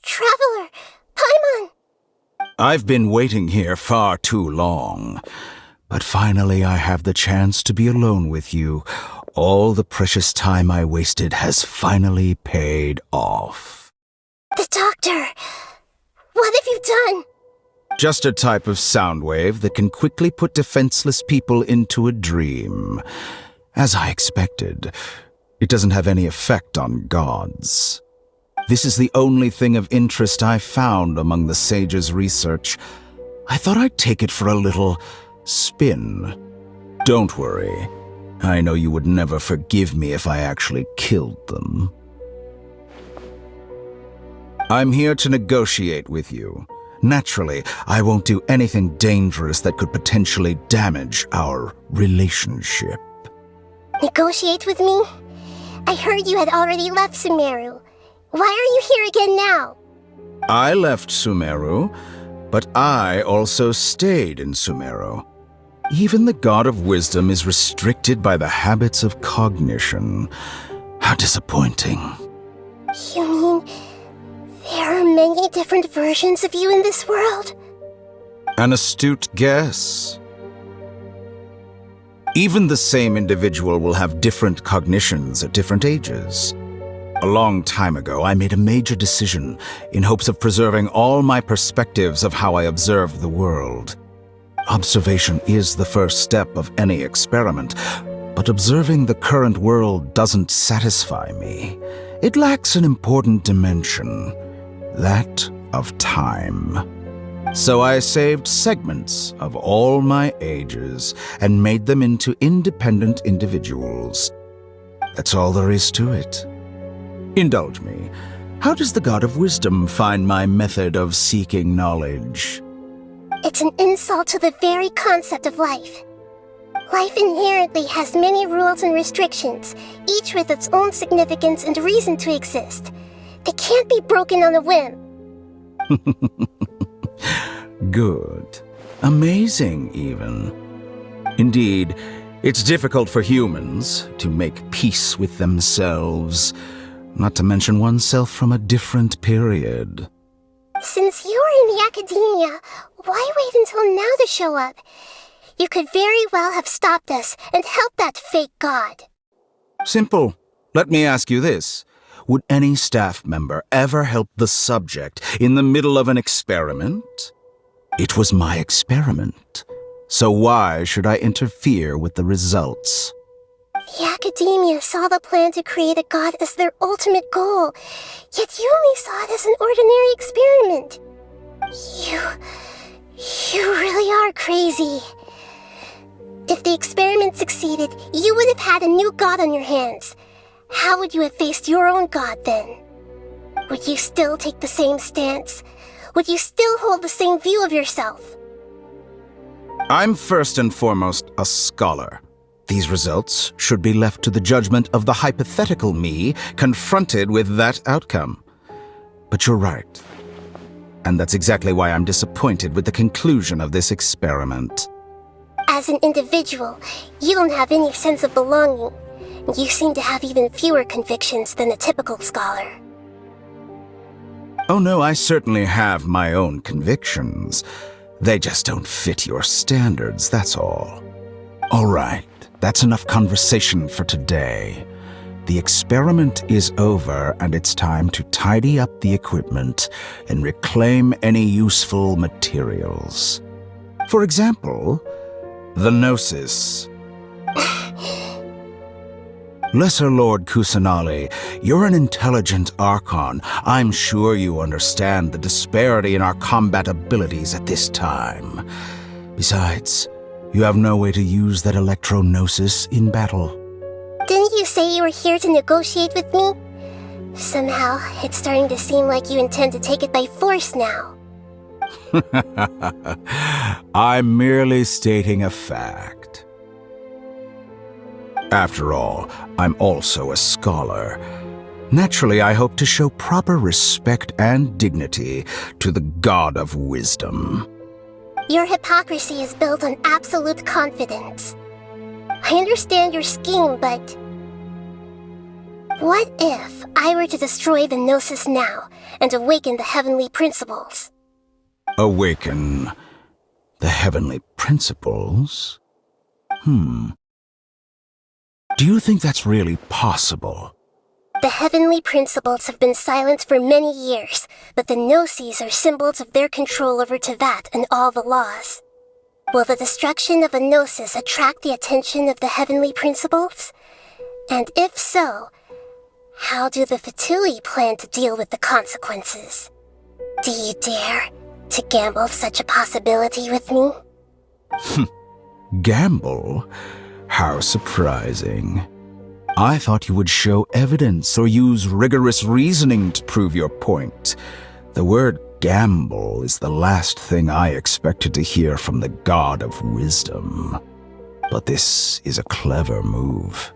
Traveler! Paimon! I've been waiting here far too long. But finally I have the chance to be alone with you. All the precious time I wasted has finally paid off. The doctor! What have you done? Just a type of sound wave that can quickly put defenseless people into a dream. As I expected, it doesn't have any effect on gods. This is the only thing of interest I found among the sage's research. I thought I'd take it for a little spin. Don't worry. I know you would never forgive me if I actually killed them. I'm here to negotiate with you. Naturally, I won't do anything dangerous that could potentially damage our relationship. Negotiate with me? I heard you had already left Sumeru. Why are you here again now? I left Sumeru, but I also stayed in Sumeru. Even the God of Wisdom is restricted by the habits of cognition. How disappointing. You mean there are many different versions of you in this world? An astute guess. Even the same individual will have different cognitions at different ages. A long time ago, I made a major decision in hopes of preserving all my perspectives of how I observed the world. Observation is the first step of any experiment, but observing the current world doesn't satisfy me. It lacks an important dimension, that of time. So I saved segments of all my ages and made them into independent individuals. That's all there is to it. Indulge me. How does the God of Wisdom find my method of seeking knowledge? It's an insult to the very concept of life. Life inherently has many rules and restrictions, each with its own significance and reason to exist. They can't be broken on a whim. Good. Amazing, even. Indeed, it's difficult for humans to make peace with themselves, not to mention oneself from a different period. Since you're in the academia, why wait until now to show up? You could very well have stopped us and helped that fake god. Simple. Let me ask you this. Would any staff member ever help the subject in the middle of an experiment? It was my experiment. So why should I interfere with the results? The academia saw the plan to create a god as their ultimate goal, yet you only saw it as an ordinary experiment. You really are crazy. If the experiment succeeded, you would have had a new god on your hands. How would you have faced your own god then? Would you still take the same stance? Would you still hold the same view of yourself? I'm first and foremost a scholar. These results should be left to the judgment of the hypothetical me confronted with that outcome. But you're right. And that's exactly why I'm disappointed with the conclusion of this experiment. As an individual, you don't have any sense of belonging. You seem to have even fewer convictions than a typical scholar. Oh no, I certainly have my own convictions. They just don't fit your standards, that's all. All right, that's enough conversation for today. The experiment is over, and it's time to tidy up the equipment and reclaim any useful materials. For example, the Gnosis. Lesser Lord Kusanali, you're an intelligent Archon. I'm sure you understand the disparity in our combat abilities at this time. Besides, you have no way to use that Electro-Gnosis in battle. Didn't you say you were here to negotiate with me? Somehow, it's starting to seem like you intend to take it by force now. I'm merely stating a fact. After all, I'm also a scholar. Naturally, I hope to show proper respect and dignity to the God of Wisdom. Your hypocrisy is built on absolute confidence. I understand your scheme, but... what if I were to destroy the Gnosis now and awaken the heavenly principles? Awaken the heavenly principles? Do you think that's really possible? The heavenly principles have been silent for many years, but the Gnosis are symbols of their control over Tevat and all the laws. Will the destruction of a Gnosis attract the attention of the heavenly principles? And if so, how do the Fatui plan to deal with the consequences? Do you dare to gamble such a possibility with me? Gamble? How surprising. I thought you would show evidence or use rigorous reasoning to prove your point. The word gamble is the last thing I expected to hear from the God of Wisdom. But this is a clever move.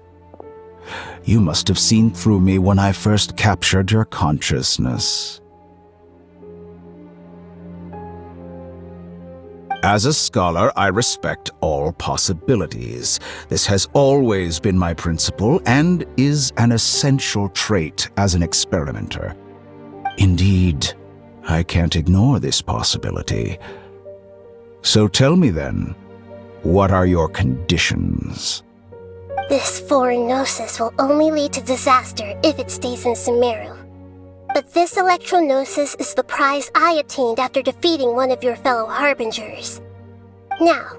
You must have seen through me when I first captured your consciousness. As a scholar, I respect all possibilities. This has always been my principle and is an essential trait as an experimenter. Indeed, I can't ignore this possibility. So tell me then, what are your conditions? This foreign gnosis will only lead to disaster if it stays in Sumeru. But this electro-gnosis is the prize I obtained after defeating one of your fellow harbingers. Now,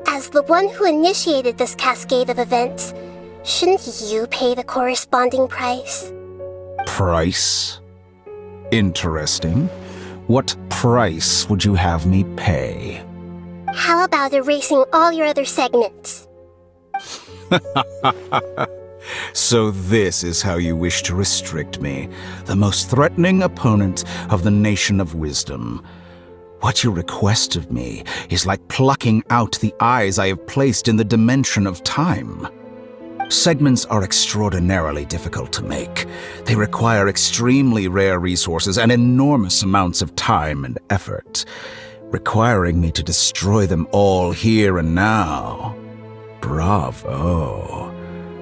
as the one who initiated this cascade of events, shouldn't you pay the corresponding price? Price? Interesting. What price would you have me pay? How about erasing all your other segments? So this is how you wish to restrict me, the most threatening opponent of the Nation of Wisdom. What you request of me is like plucking out the eyes I have placed in the dimension of time. Segments are extraordinarily difficult to make. They require extremely rare resources and enormous amounts of time and effort, requiring me to destroy them all here and now. Bravo.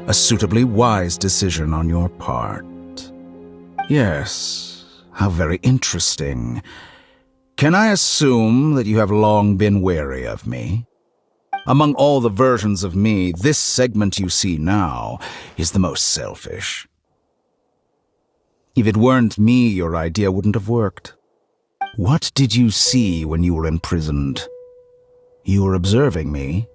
A suitably wise decision on your part. Yes, how very interesting. Can I assume that you have long been wary of me? Among all the versions of me, this segment you see now is the most selfish. If it weren't me, your idea wouldn't have worked. What did you see when you were imprisoned? You were observing me,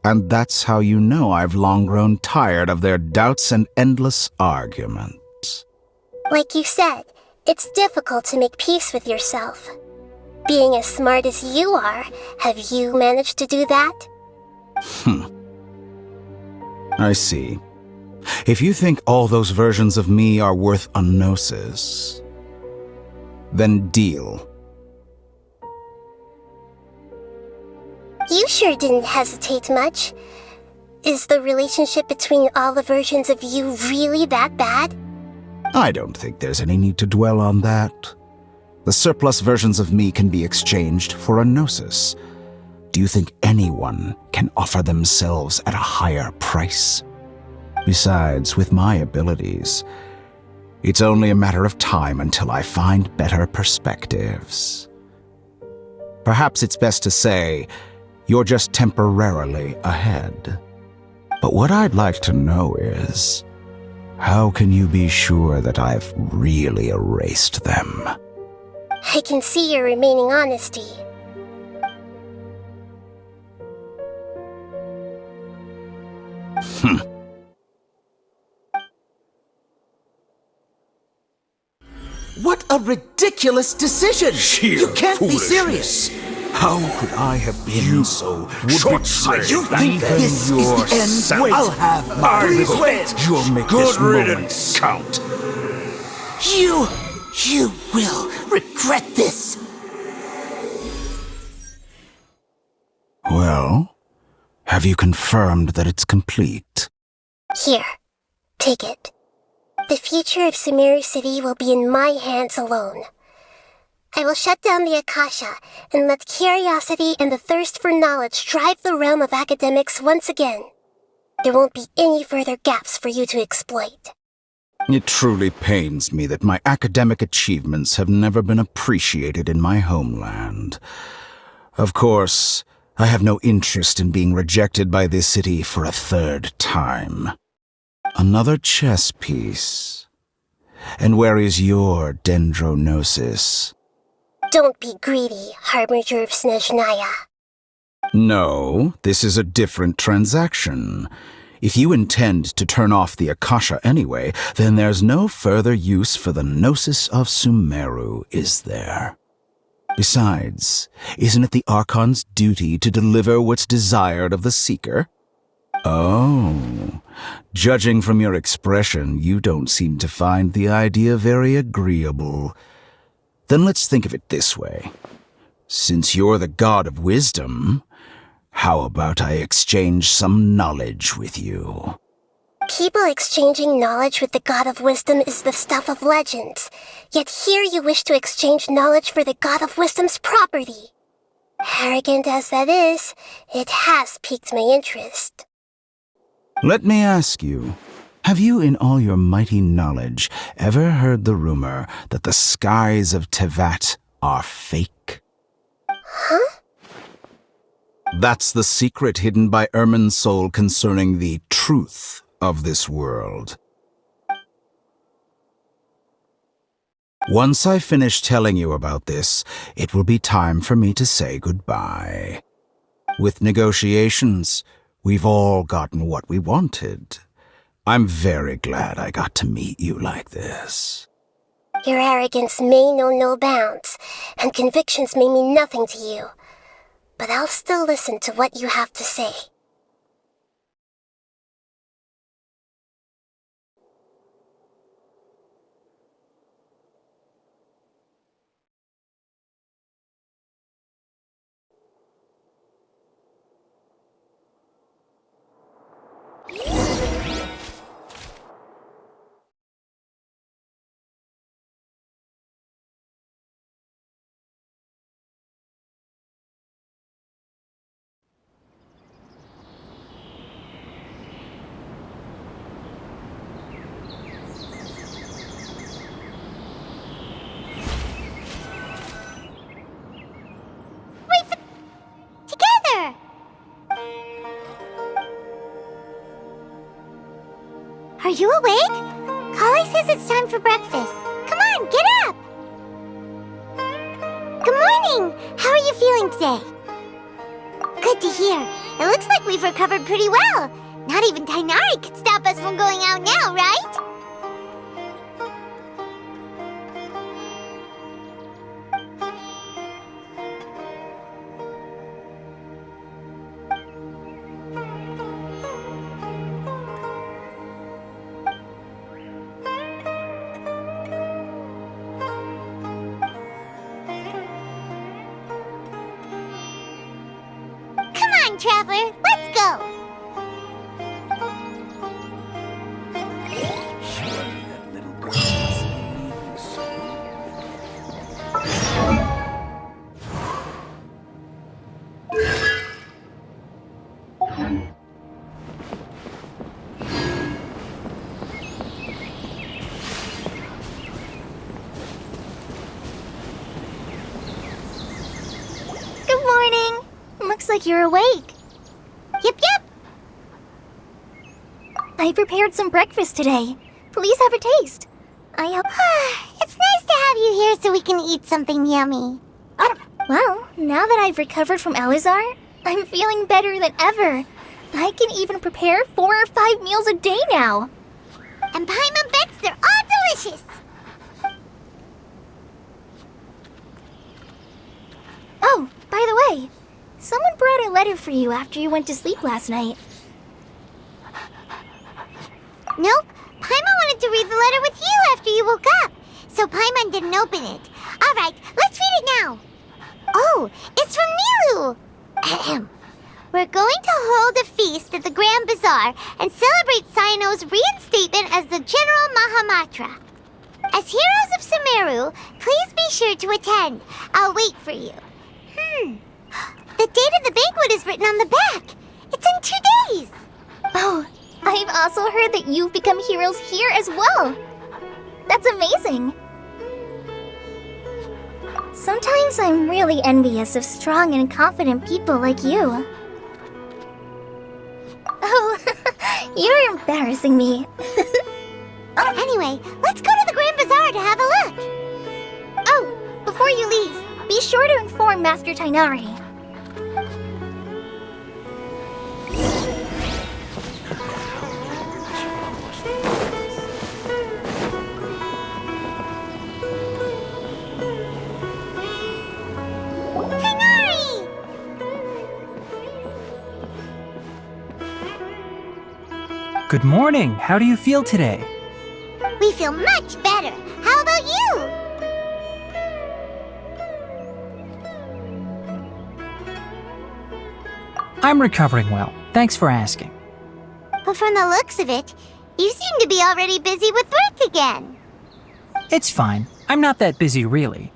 and that's how you know I've long grown tired of their doubts and endless arguments. Like you said, it's difficult to make peace with yourself. Being as smart as you are, have you managed to do that? I see. If you think all those versions of me are worth a gnosis, then deal. You sure didn't hesitate much. Is the relationship between all the versions of you really that bad? I don't think there's any need to dwell on that. The surplus versions of me can be exchanged for a gnosis. Do you think anyone can offer themselves at a higher price? Besides, with my abilities, it's only a matter of time until I find better perspectives. Perhaps it's best to say, you're just temporarily ahead. But what I'd like to know is, how can you be sure that I've really erased them? I can see your remaining honesty. What a ridiculous decision! Sheer You can't be foolishness. serious! How could I have been so short-sighted? You think Even this is the end? yourself. Wait, I'll have my revenge! You'll make Good this moment riddance. count. You will regret this! Well, have you confirmed that it's complete? Here, take it. The future of Sumeru City will be in my hands alone. I will shut down the Akasha and let curiosity and the thirst for knowledge drive the realm of academics once again. There won't be any further gaps for you to exploit. It truly pains me that my academic achievements have never been appreciated in my homeland. Of course, I have no interest in being rejected by this city for a third time. Another chess piece. And where is your dendronosis? Don't be greedy, Harbinger of Snezhnaya. No, this is a different transaction. If you intend to turn off the Akasha anyway, then there's no further use for the Gnosis of Sumeru, is there? Besides, isn't it the Archon's duty to deliver what's desired of the Seeker? Oh, judging from your expression, you don't seem to find the idea very agreeable. Then let's think of it this way. Since you're the god of wisdom, how about I exchange some knowledge with you? People exchanging knowledge with the God of Wisdom is the stuff of legends, yet here you wish to exchange knowledge for the God of Wisdom's property. Arrogant as that is, it has piqued my interest. Let me ask you, have you in all your mighty knowledge ever heard the rumor that the skies of Tevat are fake? Huh? That's the secret hidden by Irminsul concerning the truth of this world. Once I finish telling you about this, it will be time for me to say goodbye. With negotiations, we've all gotten what we wanted. I'm very glad I got to meet you like this. Your arrogance may know no bounds, and convictions may mean nothing to you. But I'll still listen to what you have to say. Are you awake? Kali says it's time for breakfast. Come on, get up! Good morning! How are you feeling today? Good to hear. It looks like we've recovered pretty well. Not even Tainari could stop us from going out now, right? Traveler, let's go! Surely that little girl must be leaving soon. Good morning! Looks like you're awake. Yep. I prepared some breakfast today. Please have a taste. It's nice to have you here so we can eat something yummy. Well, now that I've recovered from Elazar, I'm feeling better than ever. I can even prepare 4 or 5 meals a day now. And Paimon bets they're all delicious. Oh, by the way, someone brought a letter for you after you went to sleep last night. Nope. Paimon wanted to read the letter with you after you woke up, so Paimon didn't open it. Alright, let's read it now. Oh, it's from Nilu. Ahem. We're going to hold a feast at the Grand Bazaar and celebrate Sino's reinstatement as the General Mahamatra. As heroes of Sumeru, please be sure to attend. I'll wait for you. The date of the banquet is written on the back. It's in 2 days. Oh, I've also heard that you've become heroes here as well. That's amazing. Sometimes I'm really envious of strong and confident people like you. Oh, you're embarrassing me. Anyway, let's go to the Grand Bazaar to have a look. Oh, before you leave, be sure to inform Master Tainari. Good morning. How do you feel today? We feel much better. How about you? I'm recovering well. Thanks for asking. But from the looks of it, You seem to be already busy with work again. It's fine. I'm not that busy, really.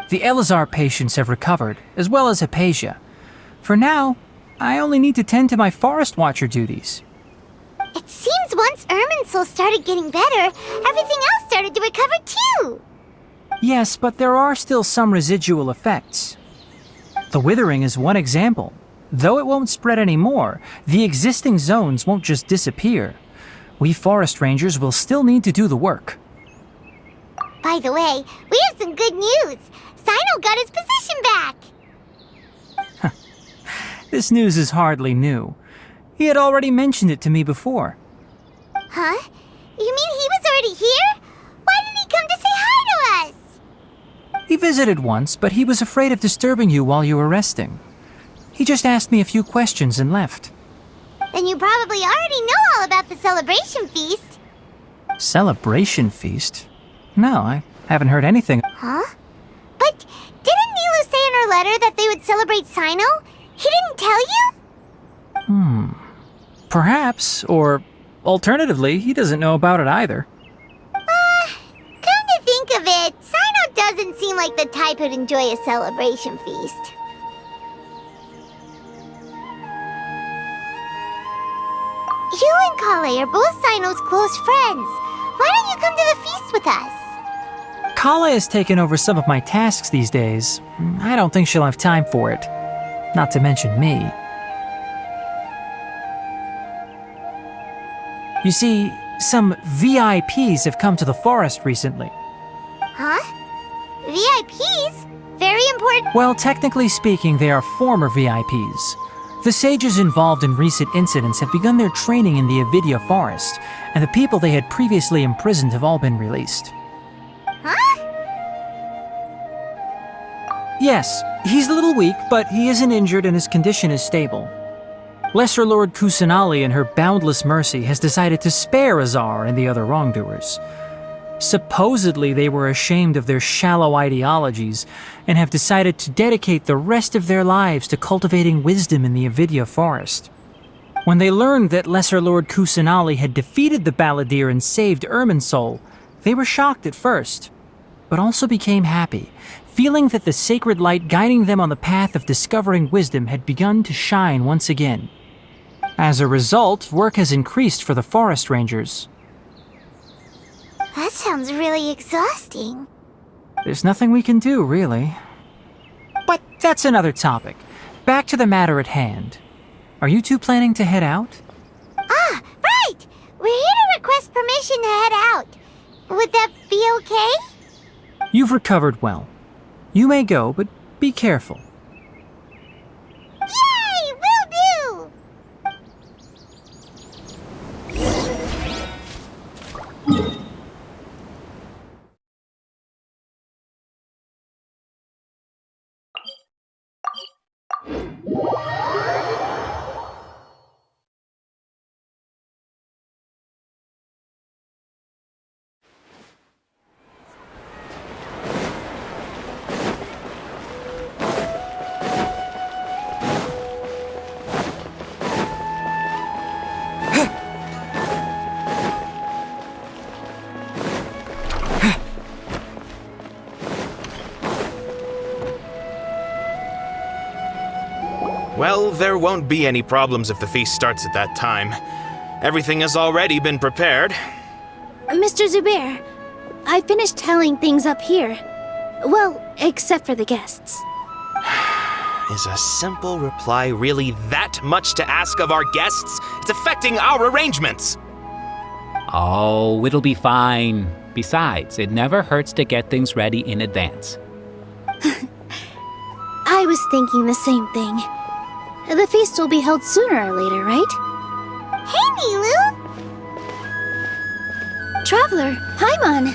The Elazar patients have recovered, as well as Hypatia. For now, I only need to tend to my Forest Watcher duties. It seems once Irminsul started getting better, everything else started to recover too. Yes, but there are still some residual effects. The withering is one example. Though it won't spread anymore, the existing zones won't just disappear. We forest rangers will still need to do the work. By the way, we have some good news. Sino got his position back. This news is hardly new. He had already mentioned it to me before. Huh? You mean he was already here? Why didn't he come to say hi to us? He visited once, but he was afraid of disturbing you while you were resting. He just asked me a few questions and left. Then you probably already know all about the celebration feast. Celebration feast? No, I haven't heard anything. Huh? But didn't Nilu say in her letter that they would celebrate Sino? He didn't tell you? Perhaps, or alternatively, he doesn't know about it either. Come to think of it, Sino doesn't seem like the type who'd enjoy a celebration feast. You and Kale are both Sino's close friends. Why don't you come to the feast with us? Kala has taken over some of my tasks these days. I don't think she'll have time for it. Not to mention me. You see, some VIPs have come to the forest recently. Huh? VIPs? Very important. Well, technically speaking, they are former VIPs. The sages involved in recent incidents have begun their training in the Avidya forest, and the people they had previously imprisoned have all been released. Huh? Yes, he's a little weak, but he isn't injured and his condition is stable. Lesser Lord Kusanali, in her boundless mercy, has decided to spare Azar and the other wrongdoers. Supposedly, they were ashamed of their shallow ideologies and have decided to dedicate the rest of their lives to cultivating wisdom in the Avidya forest. When they learned that Lesser Lord Kusanali had defeated the Balladeer and saved Irminsul, they were shocked at first, but also became happy, feeling that the sacred light guiding them on the path of discovering wisdom had begun to shine once again. As a result, work has increased for the forest rangers. That sounds really exhausting. There's nothing we can do, really. But that's another topic. Back to the matter at hand. Are you two planning to head out? Ah, right! We're here to request permission to head out. Would that be okay? You've recovered well. You may go, but be careful. Yay! Will do! Well, there won't be any problems if the feast starts at that time. Everything has already been prepared. Mr. Zubair, I finished tallying things up here. Well, except for the guests. Is a simple reply really that much to ask of our guests? It's affecting our arrangements. Oh, it'll be fine. Besides, it never hurts to get things ready in advance. I was thinking the same thing. The feast will be held sooner or later, right? Hey, Nilu! Traveler, Paimon!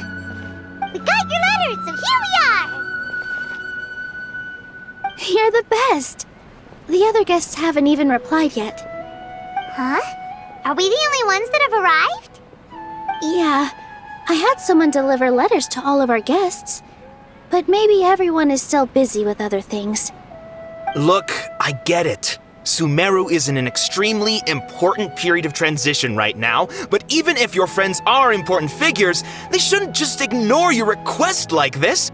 We got your letters, so here we are! You're the best! The other guests haven't even replied yet. Huh? Are we the only ones that have arrived? Yeah, I had someone deliver letters to all of our guests. But maybe everyone is still busy with other things. Look, I get it. Sumeru is in an extremely important period of transition right now, but even if your friends are important figures, they shouldn't just ignore your request like this.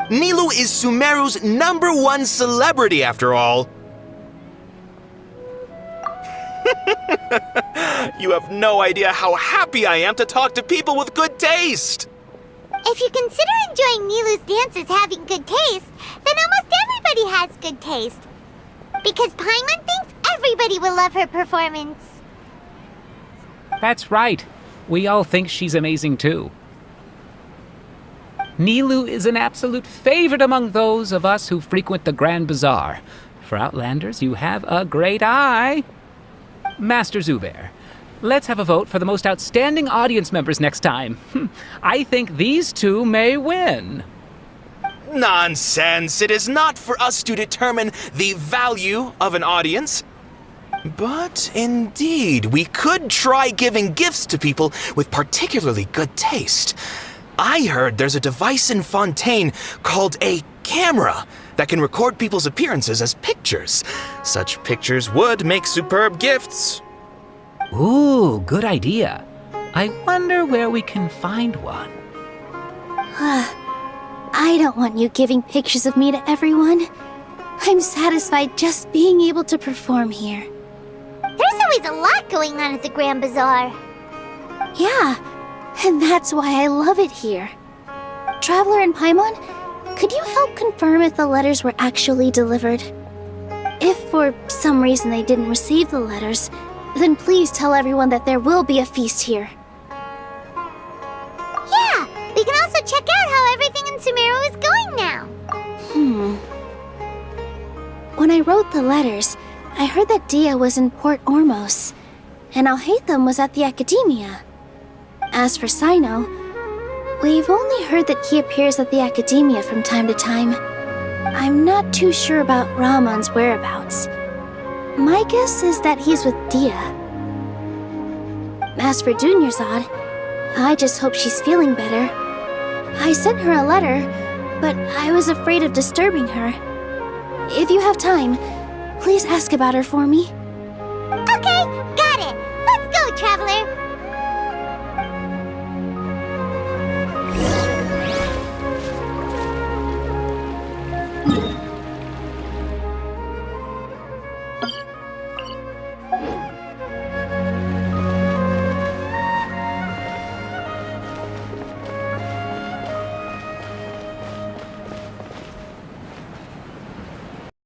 Nilou is Sumeru's #1 celebrity after all. You have no idea how happy I am to talk to people with good taste. If you consider enjoying Nilou's dances having good taste, then almost everybody has good taste. Because Paimon thinks everybody will love her performance. That's right. We all think she's amazing too. Nilou is an absolute favorite among those of us who frequent the Grand Bazaar. For Outlanders, you have a great eye. Master Zubair, let's have a vote for the most outstanding audience members next time. I think these two may win. Nonsense! It is not for us to determine the value of an audience. But indeed, we could try giving gifts to people with particularly good taste. I heard there's a device in Fontaine called a camera that can record people's appearances as pictures. Such pictures would make superb gifts. Ooh, good idea. I wonder where we can find one. I don't want you giving pictures of me to everyone. I'm satisfied just being able to perform here. There's always a lot going on at the Grand Bazaar. Yeah, and that's why I love it here. Traveler and Paimon, could you help confirm if the letters were actually delivered? If for some reason they didn't receive the letters, then please tell everyone that there will be a feast here. Yeah, we can also check out how everything in Sumeru is going now. When I wrote the letters, I heard that Dia was in Port Ormos, and Alhaitham was at the Academia. As for Sino, we've only heard that he appears at the Academia from time to time. I'm not too sure about Ramon's whereabouts. My guess is that he's with Dia. As for Dunyarzad, I just hope she's feeling better. I sent her a letter, but I was afraid of disturbing her. If you have time, please ask about her for me. Okay, got it. Let's go, Traveler.